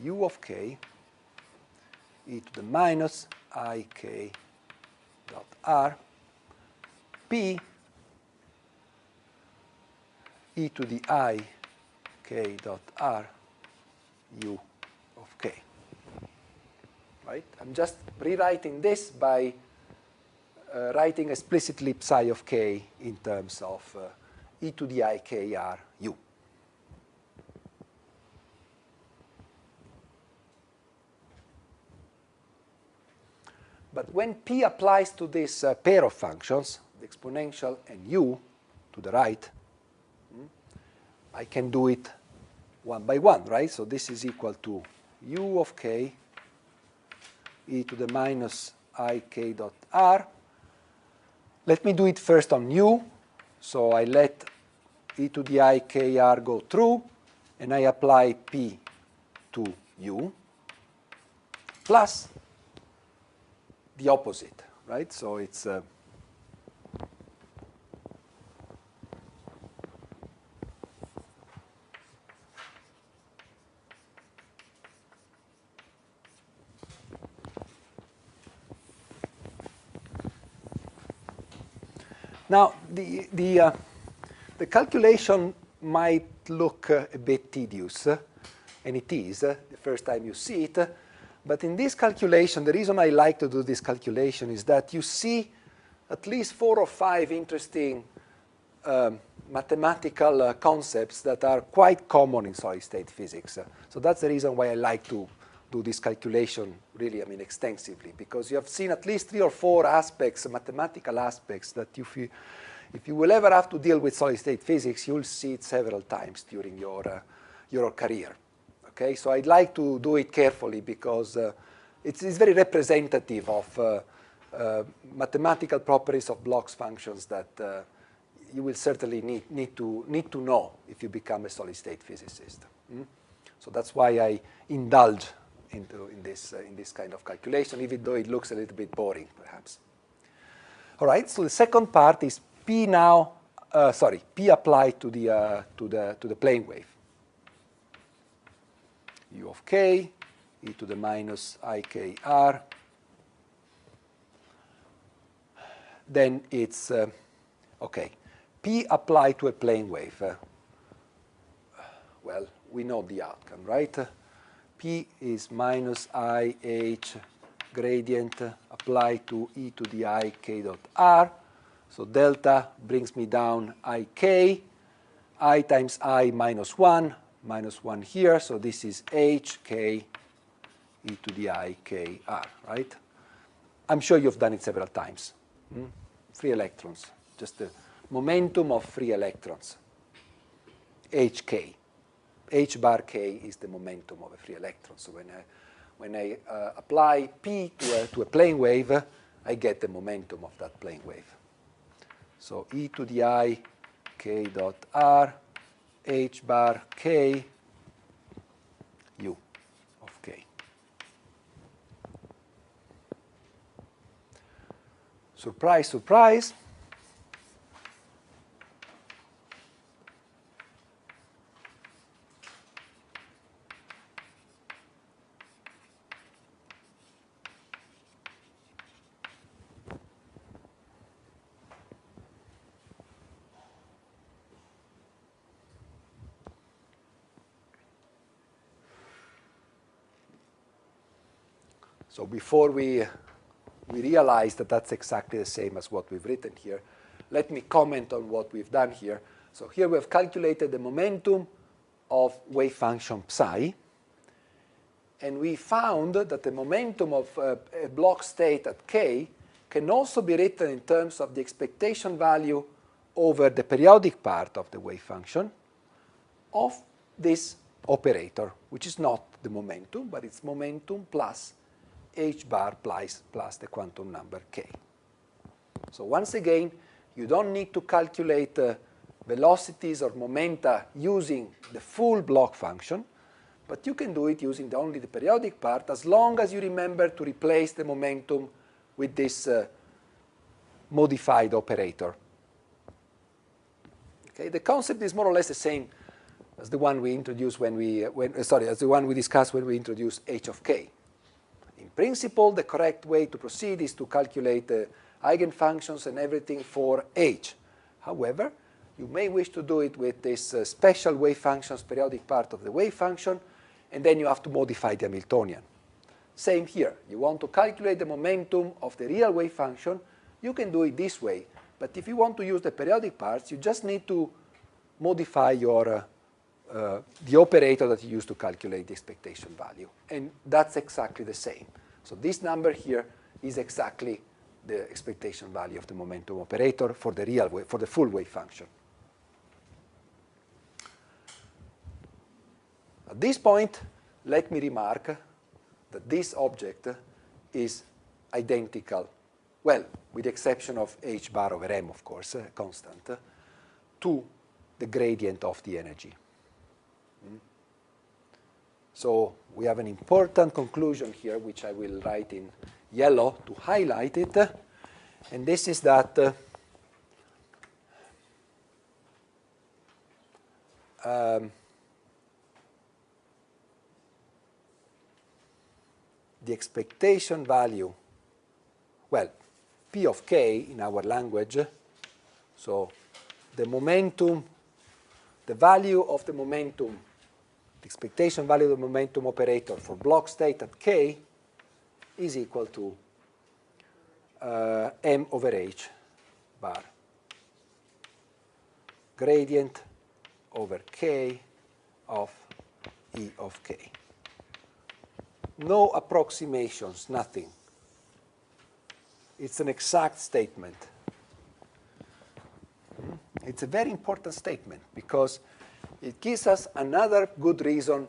u of k e to the minus I k dot r p e to the I k dot r u of k. Right? I'm just rewriting this by writing explicitly psi of k in terms of e to the I k r u. But when p applies to this pair of functions, the exponential and u to the right, I can do it one by one, right? So this is equal to u of k e to the minus I k dot r. Let me do it first on u. So I let e to the I k r go through, and I apply p to u, plus the opposite, right? So it's now the calculation might look a bit tedious, and it is the first time you see it. But in this calculation, the reason I like to do this calculation is that you see at least 4 or 5 interesting mathematical concepts that are quite common in solid-state physics. So that's the reason why I like to do this calculation really, extensively, because you have seen at least 3 or 4 aspects, mathematical aspects, that if you will ever have to deal with solid-state physics, you'll see it several times during your career. Okay, so I'd like to do it carefully because it's very representative of mathematical properties of blocks functions that you will certainly need to know if you become a solid-state physicist. So that's why I indulge in this kind of calculation, even though it looks a little bit boring, perhaps. All right. So the second part is p now. P applied to the plane wave. U of k e to the minus I k r. Then it's okay. P applied to a plane wave. Well, we know the outcome, right? P is minus I h gradient applied to e to the I k dot r. So delta brings me down I k, I times I minus 1 here. So this is h k e to the I k r, right? I'm sure you've done it several times. Free electrons, just the momentum of free electrons, hk. H bar k is the momentum of a free electron. So when I apply p to a plane wave, I get the momentum of that plane wave. So e to the I k dot r h bar k u of k. Surprise, surprise. So before we realize that that's exactly the same as what we've written here, let me comment on what we've done here. So here we've calculated the momentum of wave function psi, and we found that the momentum of a block state at k can also be written in terms of the expectation value over the periodic part of the wave function of this operator, which is not the momentum, but it's momentum plus h bar plus the quantum number k. So once again, you don't need to calculate velocities or momenta using the full block function, but you can do it using only the periodic part, as long as you remember to replace the momentum with this modified operator. Okay, the concept is more or less the same as the one we introduced as the one we discussed when we introduced h of k. In principle, the correct way to proceed is to calculate the eigenfunctions and everything for h. However, you may wish to do it with this special wave functions periodic part of the wave function, and then you have to modify the Hamiltonian. Same here. You want to calculate the momentum of the real wave function, you can do it this way. But if you want to use the periodic parts, you just need to modify your the operator that you use to calculate the expectation value. And that's exactly the same. So this number here is exactly the expectation value of the momentum operator for the real wave, for the full wave function. At this point, let me remark that this object is identical, well, with the exception of h bar over m, of course, constant, to the gradient of the energy. So we have an important conclusion here, which I will write in yellow to highlight it, and this is that the expectation value, well, P of k in our language, so the momentum, the value of the momentum, the expectation value of the momentum operator for block state at k is equal to m over h bar gradient over k of E of k. No approximations, nothing. It's an exact statement. It's a very important statement because it gives us another good reason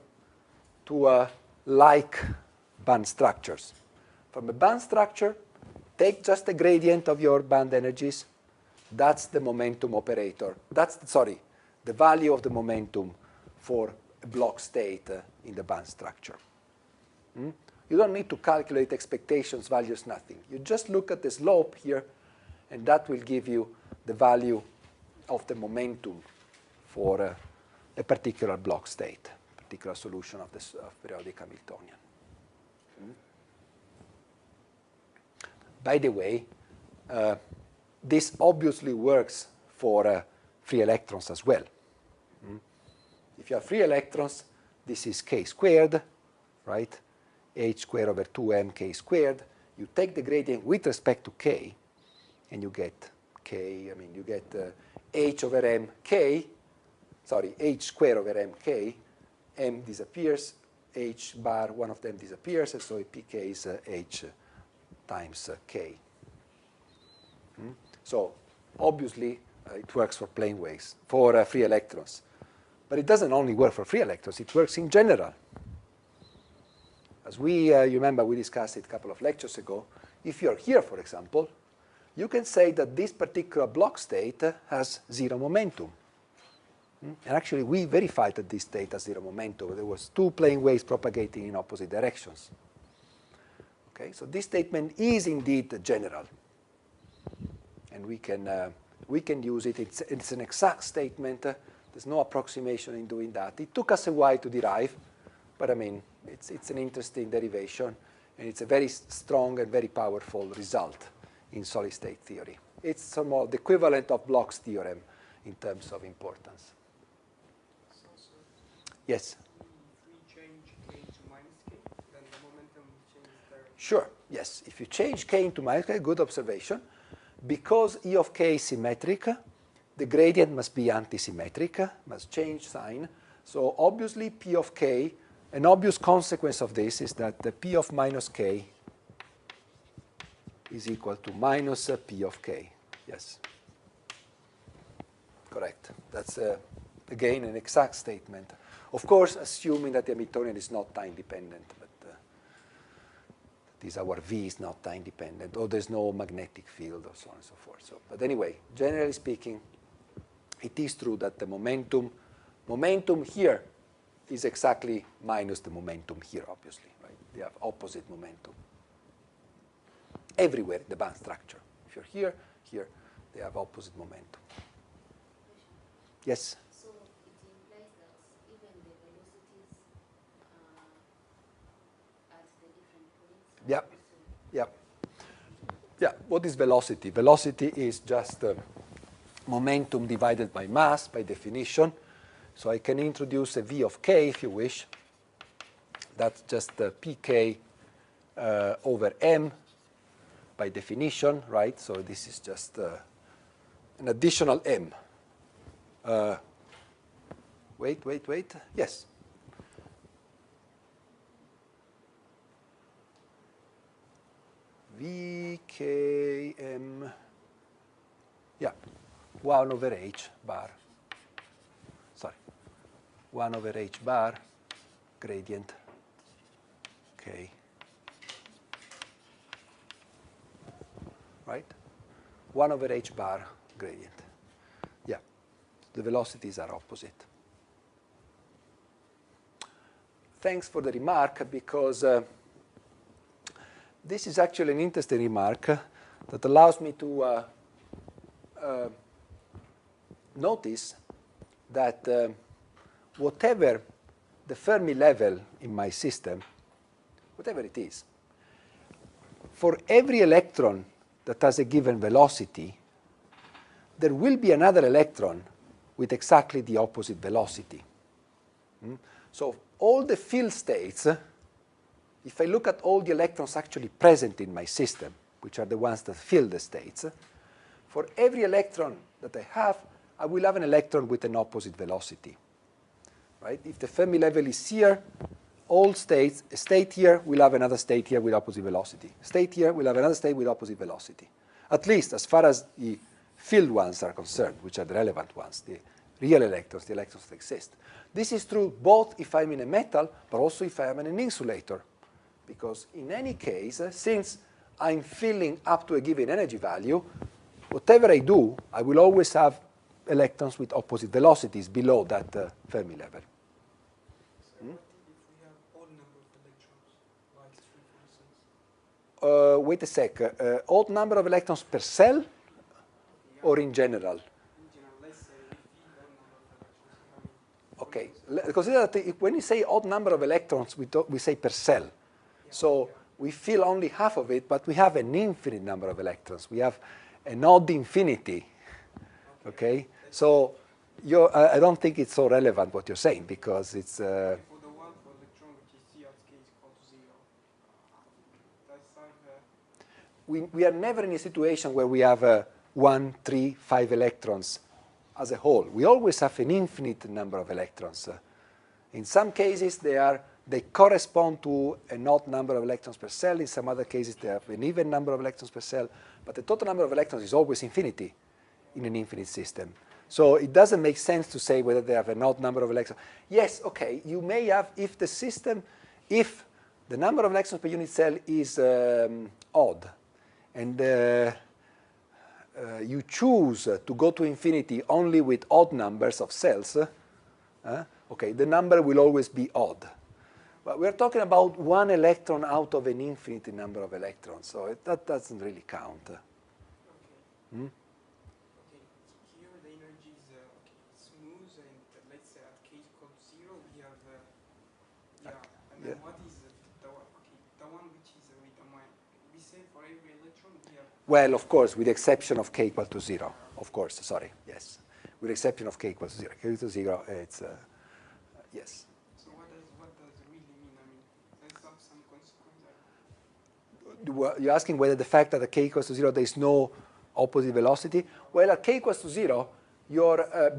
to like band structures. From a band structure, take just the gradient of your band energies. That's the momentum operator. That's, the value of the momentum for a block state in the band structure. You don't need to calculate expectations, values, nothing. You just look at the slope here, and that will give you the value of the momentum for a particular block state, particular solution of this periodic Hamiltonian. By the way, this obviously works for free electrons as well. If you have free electrons, this is k squared, right? H squared over 2m k squared. You take the gradient with respect to k, and you get k, you get h over m k, h squared over m k, m disappears, h bar, one of them disappears, and so pk is h times k. So obviously it works for plane waves, for free electrons. But it doesn't only work for free electrons, it works in general. As you remember, we discussed it a couple of lectures ago. If you're here, for example, you can say that this particular block state has zero momentum. And actually, we verified that this state has zero momentum. There was two plane waves propagating in opposite directions. Okay, so this statement is indeed general, and we can use it. It's an exact statement. There's no approximation in doing that. It took us a while to derive, but I mean, it's an interesting derivation, and it's a very strong and very powerful result in solid state theory. It's somewhat the equivalent of Bloch's theorem in terms of importance. So, Yes? if we change k to minus k, then the momentum changes direction. Sure, yes. If you change k into minus k, good observation. Because E of k is symmetric, the gradient must be antisymmetric, must change sign. So obviously P of k, an obvious consequence of this is that the P of minus k is equal to minus P of k. Yes. Correct. That's, again, an exact statement. Of course, assuming that the Hamiltonian is not time dependent, but this our V is not time dependent, or there's no magnetic field, or so on and so forth. So, but anyway, generally speaking, it is true that the momentum here is exactly minus the momentum here, obviously. Right? They have opposite momentum. Everywhere in the band structure. If you're here, they have opposite momentum. Yes? So it implies that even the velocities at the different points. Yep. Yep. Yeah. What is velocity? Velocity is just momentum divided by mass, by definition. So I can introduce a V of k, if you wish. That's just pk over m by definition, right? So this is just an additional m. Wait. Yes. VKM, yeah, 1 over h bar. Sorry, 1 over h bar gradient, k. Right? 1 over h bar gradient. Yeah, the velocities are opposite. Thanks for the remark, because this is actually an interesting remark that allows me to notice that whatever the Fermi level in my system, whatever it is, for every electron that has a given velocity, there will be another electron with exactly the opposite velocity. So all the field states, if I look at all the electrons actually present in my system, which are the ones that fill the states, for every electron that I will have an electron with an opposite velocity. Right? If the Fermi level is here, all states, a state here will have another state here with opposite velocity. State here will have another state with opposite velocity. At least as far as the field ones are concerned, which are the relevant ones, the real electrons, the electrons that exist. This is true both if I'm in a metal, but also if I am in an insulator. Because in any case, since I'm filling up to a given energy value, whatever I do, I will always have electrons with opposite velocities below that Fermi level. So what if we have odd number of electrons, like 3, for instance? Wait a sec. Odd number of electrons per cell, or in general? In general, let's say we feed odd number of electrons. Okay. Consider that when you say odd number of electrons, we say per cell. So we fill only half of it, but we have an infinite number of electrons. We have an odd infinity. Okay? So I don't think it's so relevant what you're saying, because it's... For the one for electron which is C at k is equal to 0, that's like... we are never in a situation where we have 1, 3, 5 electrons as a whole. We always have an infinite number of electrons. In some cases, they correspond to an odd number of electrons per cell. In some other cases, they have an even number of electrons per cell. But the total number of electrons is always infinity in an infinite system. So it doesn't make sense to say whether they have an odd number of electrons. Yes, okay, you may have, if the number of electrons per unit cell is odd, and you choose to go to infinity only with odd numbers of cells, okay, the number will always be odd. But we're talking about one electron out of an infinite number of electrons, so that doesn't really count. Okay. Hmm? Okay. Here the energy is smooth, and let's say at k equal to 0, we have yeah. And then what is the one? Okay, the one which is with the minus. We say for every electron we have. Well, of course, with the exception of k equal to 0. Of course, sorry, yes. With the exception of k equals to 0. K equals to 0, it's, yes. So what does it really mean? I mean, does it have some consequence? You're asking whether the fact that at k equals to 0 there is no opposite velocity? Well, at k equals to 0,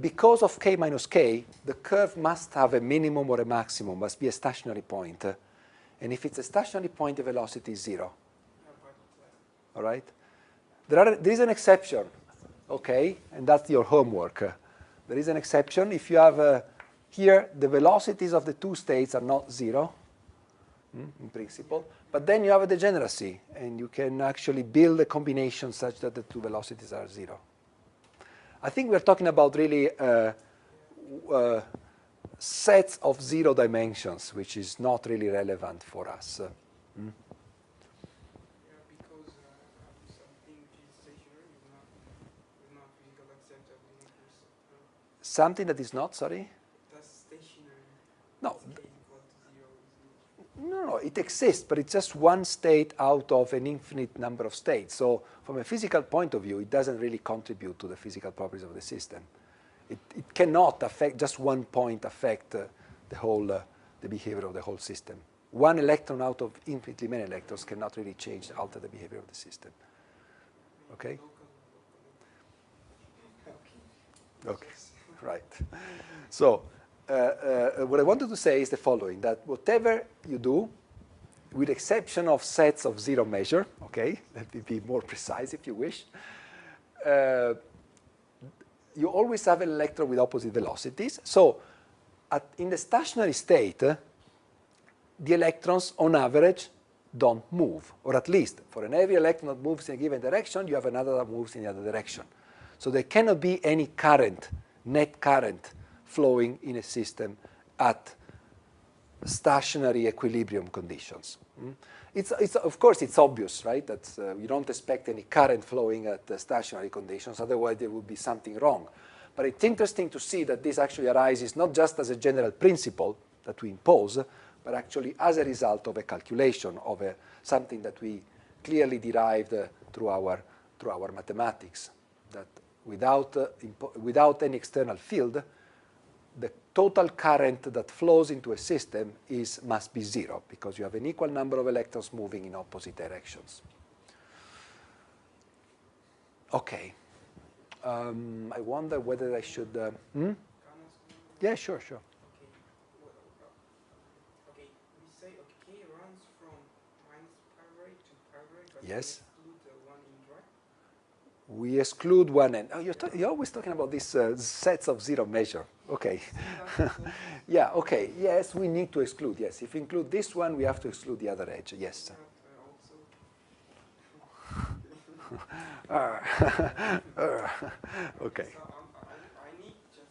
because of k minus k, the curve must have a minimum or a maximum, must be a stationary point. And if it's a stationary point, the velocity is 0. Yeah, but, All right? There is an exception, okay? And that's your homework. There is an exception. If you have here, the velocities of the two states are not 0, in principle. But then you have a degeneracy, and you can actually build a combination such that the two velocities are 0. I think we're talking about really sets of 0 dimensions, which is not really relevant for us. yeah, because something which is stationary is not physical acceptable in case. Something that is not, sorry? That's stationary. No. K equal to 0 is No, it exists, but it's just one state out of an infinite number of states. So from a physical point of view, it doesn't really contribute to the physical properties of the system. It cannot affect, just one point affect the behavior of the whole system. One electron out of infinitely many electrons cannot really alter the behavior of the system. Okay? Okay, right. So what I wanted to say is the following, that whatever you do, with exception of sets of 0 measure, okay, let me be more precise if you wish, you always have an electron with opposite velocities. So in the stationary state, the electrons, on average, don't move. Or at least, for every electron that moves in a given direction, you have another that moves in the other direction. So there cannot be any current, net current, flowing in a system at stationary equilibrium conditions. Of course, it's obvious, right, that you don't expect any current flowing at stationary conditions, otherwise there would be something wrong. But it's interesting to see that this actually arises not just as a general principle that we impose, but actually as a result of a calculation of something that we clearly derived through our mathematics, that without any external field, the total current that flows into a system must be 0, because you have an equal number of electrons moving in opposite directions. Okay. I wonder whether I should... Yeah, sure. Okay. Okay, we say K runs from minus pi to pi, but Yes. we exclude the one in right? We exclude one end. Oh, you're always talking about these sets of 0 measure. Okay. Yeah, okay. Yes, we need to exclude. Yes, if we include this one, we have to exclude the other edge. Yes. Okay. So I need just,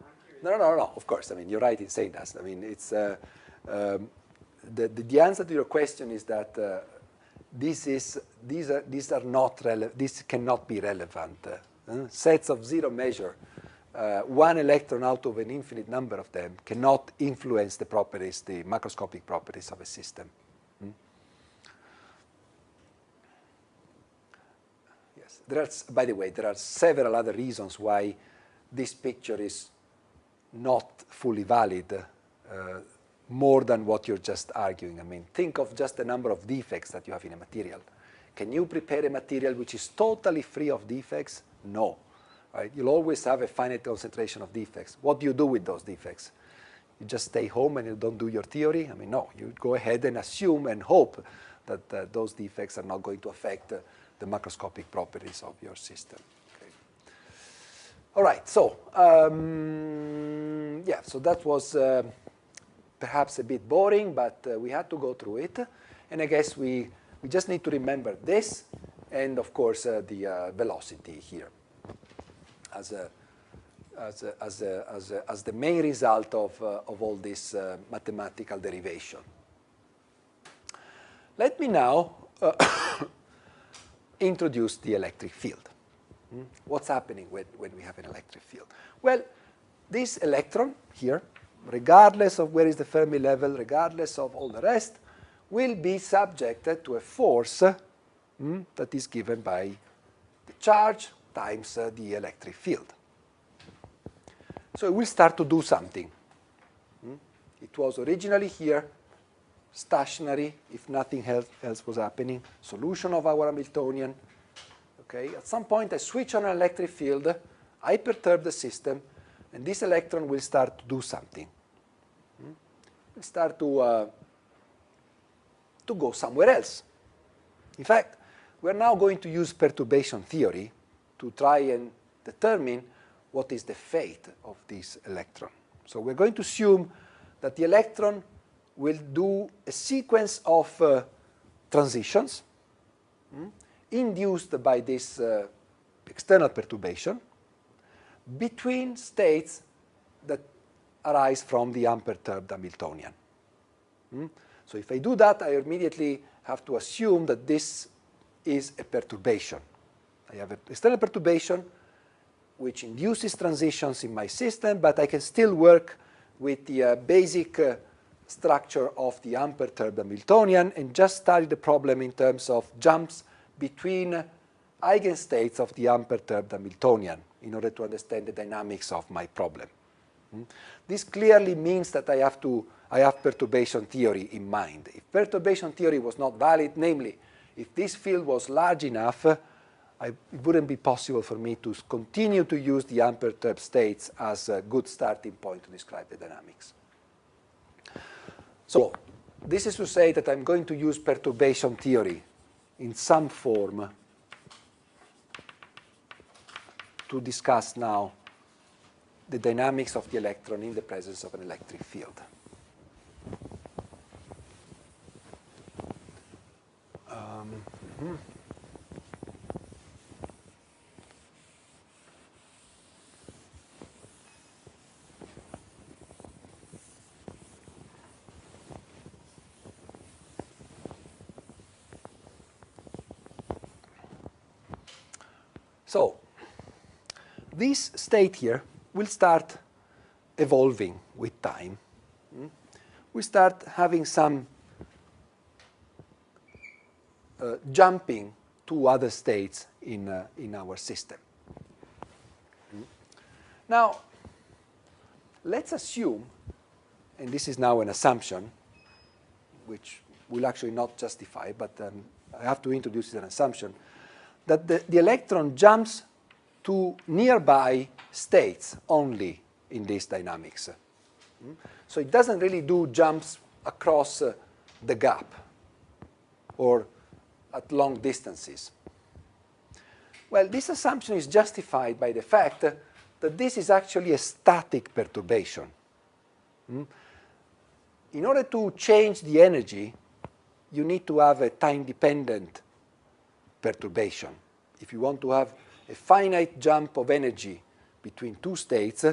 I'm curious. No. Of course. I mean, you're right in saying that. I mean, it's the answer to your question is that these cannot be relevant. Sets of 0 measure, one electron out of an infinite number of them cannot influence the properties, the macroscopic properties of a system. Yes. By the way, there are several other reasons why this picture is not fully valid, more than what you're just arguing. I mean, think of just the number of defects that you have in a material. Can you prepare a material which is totally free of defects? No. Right? You'll always have a finite concentration of defects. What do you do with those defects? You just stay home and you don't do your theory? I mean, no. You go ahead and assume and hope that those defects are not going to affect the macroscopic properties of your system. Okay. All right. So, yeah. So that was perhaps a bit boring, but we had to go through it. And I guess we just need to remember this and of course the velocity here as the main result of all this mathematical derivation. Let me now introduce the electric field. What's happening when we have an electric field? Well, this electron here, regardless of where is the Fermi level, regardless of all the rest, will be subjected to a force that is given by the charge times the electric field. So it will start to do something. It was originally here, stationary, if nothing else was happening, solution of our Hamiltonian. Okay? At some point, I switch on an electric field, I perturb the system, and this electron will start to do something. It will start to go somewhere else. In fact, we're now going to use perturbation theory to try and determine what is the fate of this electron. So we're going to assume that the electron will do a sequence of transitions induced by this external perturbation between states that arise from the unperturbed Hamiltonian. So if I do that, I immediately have to assume that this is a perturbation. I have an external perturbation which induces transitions in my system, but I can still work with the basic structure of the unperturbed Hamiltonian and just study the problem in terms of jumps between eigenstates of the unperturbed Hamiltonian in order to understand the dynamics of my problem. This clearly means that I have perturbation theory in mind. If perturbation theory was not valid, namely, if this field was large enough, it wouldn't be possible for me to continue to use the unperturbed states as a good starting point to describe the dynamics. So this is to say that I'm going to use perturbation theory in some form to discuss now the dynamics of the electron in the presence of an electric field. So this state here will start evolving with time. We start having some jumping to other states in our system. Now, let's assume, and this is now an assumption, which will actually not justify, but I have to introduce an assumption, that the electron jumps to nearby states only in this dynamics. So it doesn't really do jumps across the gap or at long distances. Well, this assumption is justified by the fact that this is actually a static perturbation. In order to change the energy, you need to have a time-dependent perturbation. If you want to have a finite jump of energy between two states,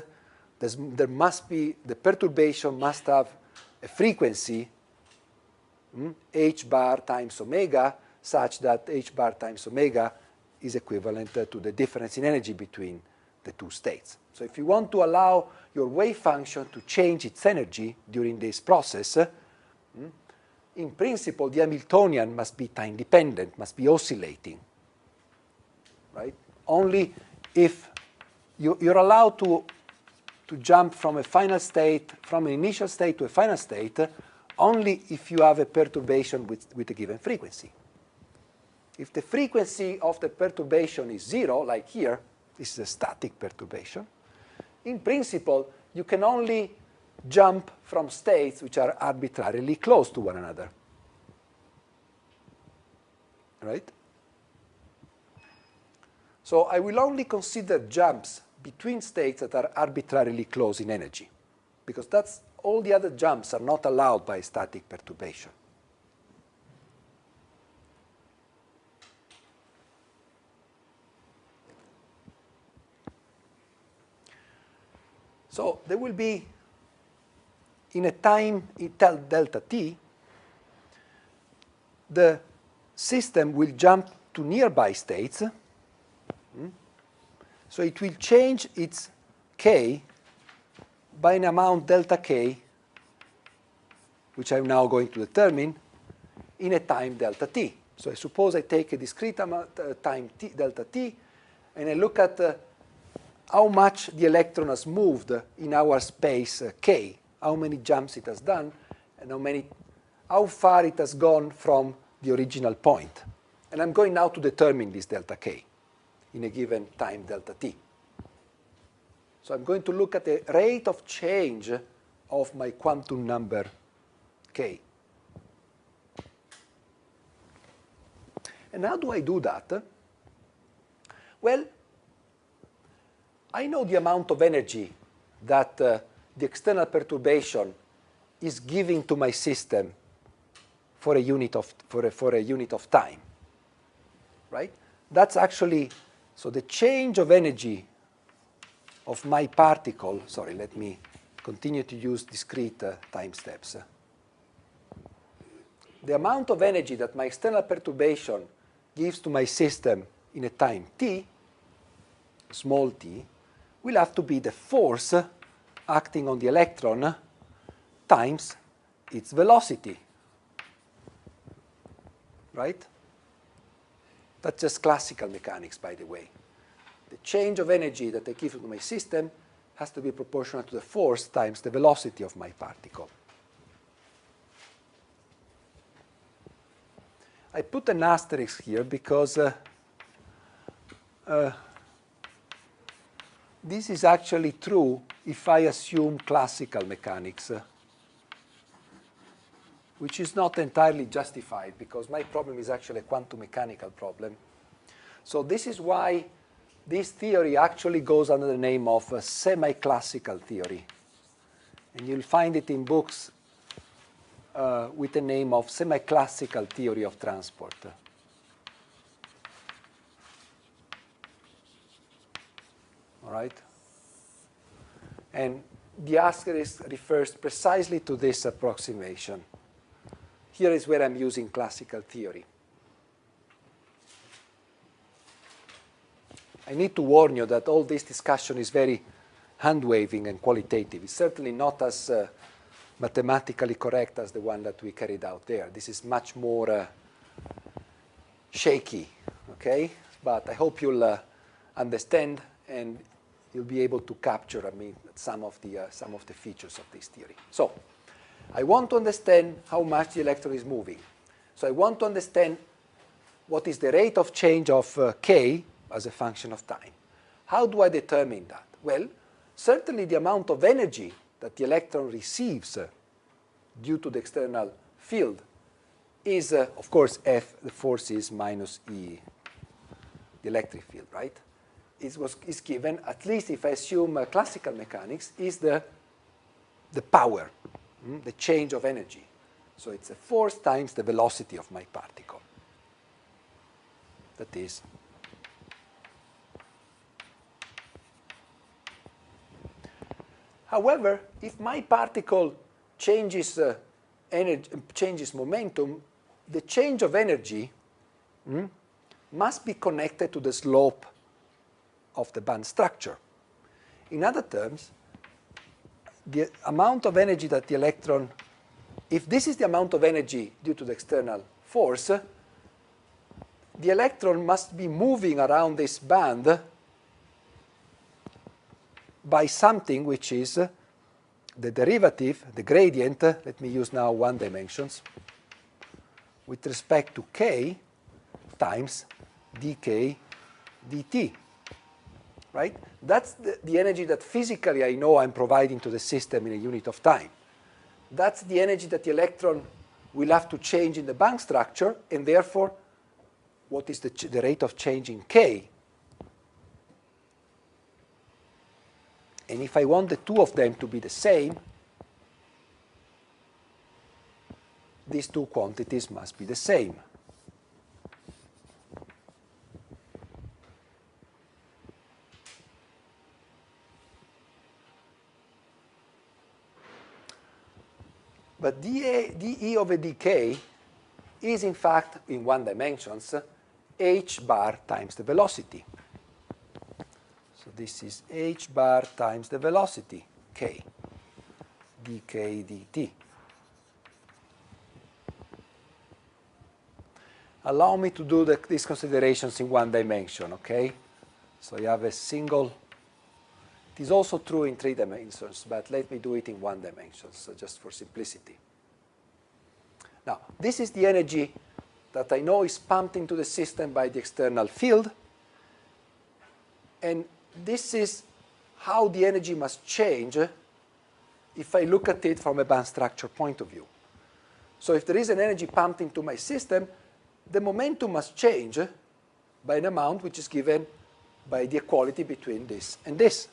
there must be, the perturbation must have a frequency, h bar times omega, such that h bar times omega is equivalent to the difference in energy between the two states. So if you want to allow your wave function to change its energy during this process, in principle, the Hamiltonian must be time-dependent, must be oscillating. Right? Only if you're allowed to jump from a final state, from an initial state to a final state, only if you have a perturbation with a given frequency. If the frequency of the perturbation is 0, like here, this is a static perturbation, in principle, you can only jump from states which are arbitrarily close to one another. Right? So I will only consider jumps between states that are arbitrarily close in energy, because that's all the other jumps are not allowed by static perturbation. So there will be, in a time delta t, the system will jump to nearby states. So it will change its k by an amount delta k, which I'm now going to determine, in a time delta t. So I suppose I take a discrete amount, time t, delta t, and I look at how much the electron has moved in our space k, how many jumps it has done, and how far it has gone from the original point. And I'm going now to determine this delta k in a given time delta t. So I'm going to look at the rate of change of my quantum number k. And how do I do that? Well, I know the amount of energy that the external perturbation is giving to my system for a unit of time, right? That's actually, so the change of energy of my particle, sorry, let me continue to use discrete time steps. The amount of energy that my external perturbation gives to my system in a time t, small t, will have to be the force acting on the electron times its velocity, right? That's just classical mechanics, by the way. The change of energy that I give to my system has to be proportional to the force times the velocity of my particle. I put an asterisk here because this is actually true if I assume classical mechanics, which is not entirely justified because my problem is actually a quantum mechanical problem. So this is why this theory actually goes under the name of semi-classical theory. And you'll find it in books with the name of semi-classical theory of transport. All right? And the asterisk refers precisely to this approximation. Here is where I'm using classical theory. I need to warn you that all this discussion is very hand-waving and qualitative. It's certainly not as mathematically correct as the one that we carried out there. This is much more shaky, okay? But I hope you'll understand and you'll be able to capture, some of the features of this theory. So, I want to understand how much the electron is moving. So I want to understand what is the rate of change of k as a function of time. How do I determine that? Well, certainly the amount of energy that the electron receives due to the external field is, of course, F, the force is minus E, the electric field, right? Is given, at least if I assume classical mechanics, is the power, the change of energy. So it's a force times the velocity of my particle. That is. However, if my particle changes changes momentum, the change of energy must be connected to the slope of the band structure. In other terms, the amount of energy that the electron, if this is the amount of energy due to the external force, the electron must be moving around this band by something which is the derivative, the gradient, let me use now one dimensions, with respect to k times dk dt. Right? That's the energy that physically I know I'm providing to the system in a unit of time. That's the energy that the electron will have to change in the band structure, and therefore, what is the rate of change in k? And if I want the two of them to be the same, these two quantities must be the same. But dE over dk is in fact, in one dimensions, h bar times the velocity. So this is h bar times the velocity, k, dk dt. Allow me to do these considerations in one dimension, okay? So you have a single, it is also true in 3 dimensions, but let me do it in 1 dimension, so just for simplicity. Now, this is the energy that I know is pumped into the system by the external field, and this is how the energy must change if I look at it from a band structure point of view. So if there is an energy pumped into my system, the momentum must change by an amount which is given by the equality between this and this.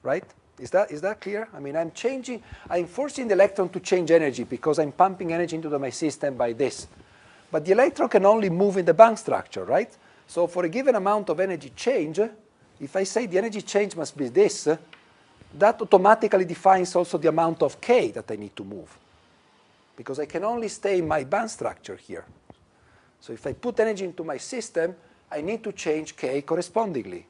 Right? Is that clear? I mean, I'm forcing the electron to change energy because I'm pumping energy into my system by this. But the electron can only move in the band structure, right? So for a given amount of energy change, if I say the energy change must be this, that automatically defines also the amount of k that I need to move, because I can only stay in my band structure here. So if I put energy into my system, I need to change k correspondingly.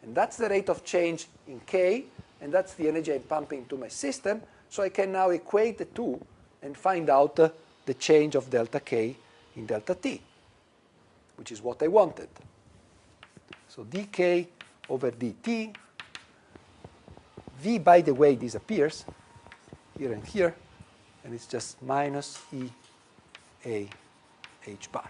And that's the rate of change in k, and that's the energy I'm pumping into my system. So I can now equate the two and find out the change of delta k in delta t, which is what I wanted. So dk over dt, v, by the way, disappears here and here, and it's just minus E A h bar.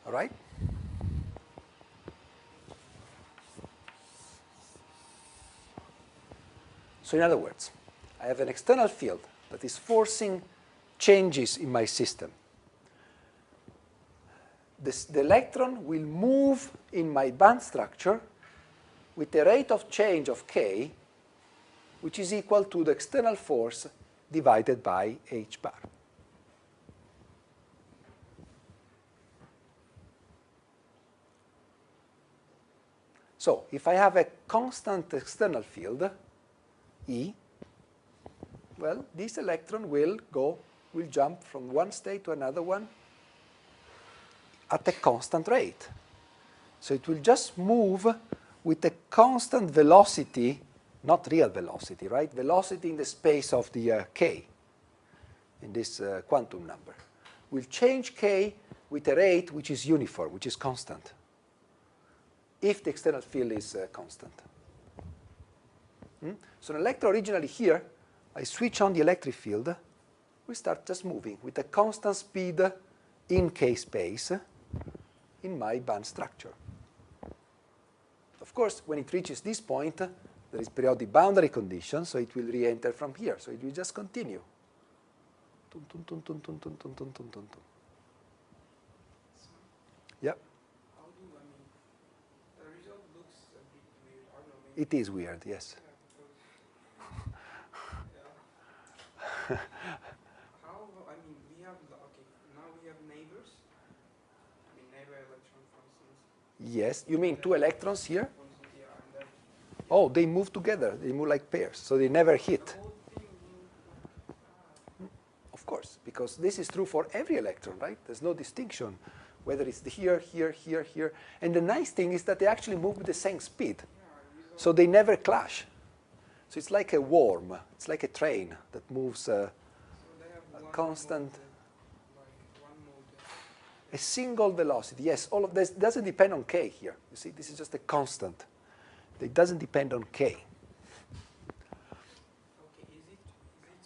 All right? So in other words, I have an external field that is forcing changes in my system. The electron will move in my band structure with a rate of change of k, which is equal to the external force divided by h bar. So if I have a constant external field, E, well, this electron will jump from one state to another one at a constant rate. So it will just move with a constant velocity, not real velocity, right? Velocity in the space of the k, in this quantum number. Will change k with a rate which is uniform, which is constant, if the external field is constant. So an electron originally here, I switch on the electric field, we start just moving with a constant speed in k space in my band structure. Of course, when it reaches this point, there is periodic boundary condition, so it will re-enter from here. So it will just continue. Tum, tum, tum, tum, tum, tum, tum, tum, tum, tum. Yeah. How do I mean? The result looks a bit weird. I don't know. Maybe It is weird, yes. yeah. How? I mean, we have okay. Now we have neighbors. I mean, neighbor electron, for instance. Yes. You mean two electrons here? For instance, yeah, and then Oh, they move together. They move like pairs, so they never hit. the whole thing moved. Of course, because this is true for every electron, right? There's no distinction whether it's here, here, here, here. And the nice thing is that they actually move with the same speed. So they never clash. So it's like a worm. It's like a train that moves So they have a one constant, mode, like one mode. a single velocity. Yes, all of this doesn't depend on k here. You see, this is just a constant. It doesn't depend on k. Okay, is it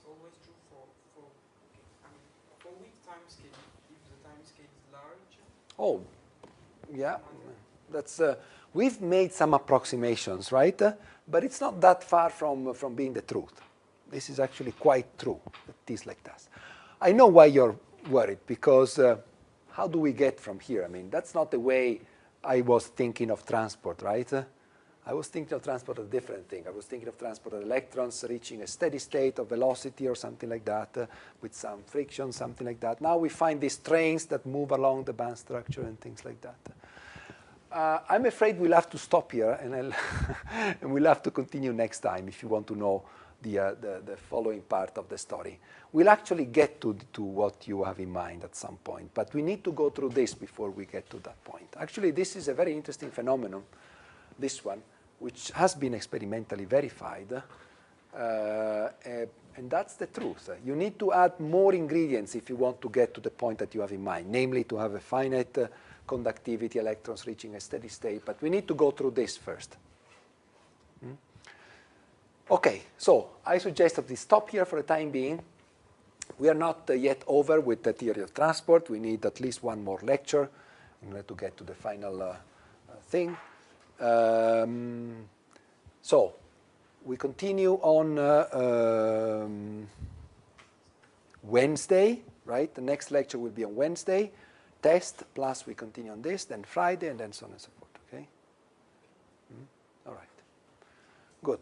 always true for okay, I mean, for which time scale, if the time scale is large? Oh, yeah. That's we've made some approximations, right? But it's not that far from being the truth. This is actually quite true, that it is like that. I know why you're worried, because how do we get from here? I mean, that's not the way I was thinking of transport, right? I was thinking of transport as a different thing. I was thinking of transport of electrons reaching a steady state of velocity or something like that with some friction, something like that. Now we find these trains that move along the band structure and things like that. I'm afraid we'll have to stop here, and, and we'll have to continue next time if you want to know the following part of the story. We'll actually get to what you have in mind at some point, but we need to go through this before we get to that point. Actually, this is a very interesting phenomenon, this one, which has been experimentally verified, and that's the truth. You need to add more ingredients if you want to get to the point that you have in mind, namely to have a finite conductivity, electrons reaching a steady state, but we need to go through this first. Okay, so I suggest that we stop here for the time being. We are not yet over with the theory of transport. We need at least one more lecture in order to get to the final thing. So we continue on Wednesday, right? The next lecture will be on Wednesday. Test, plus we continue on this, then Friday, and then so on and so forth, okay? All right. Good.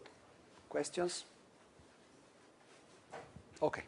Questions? Okay.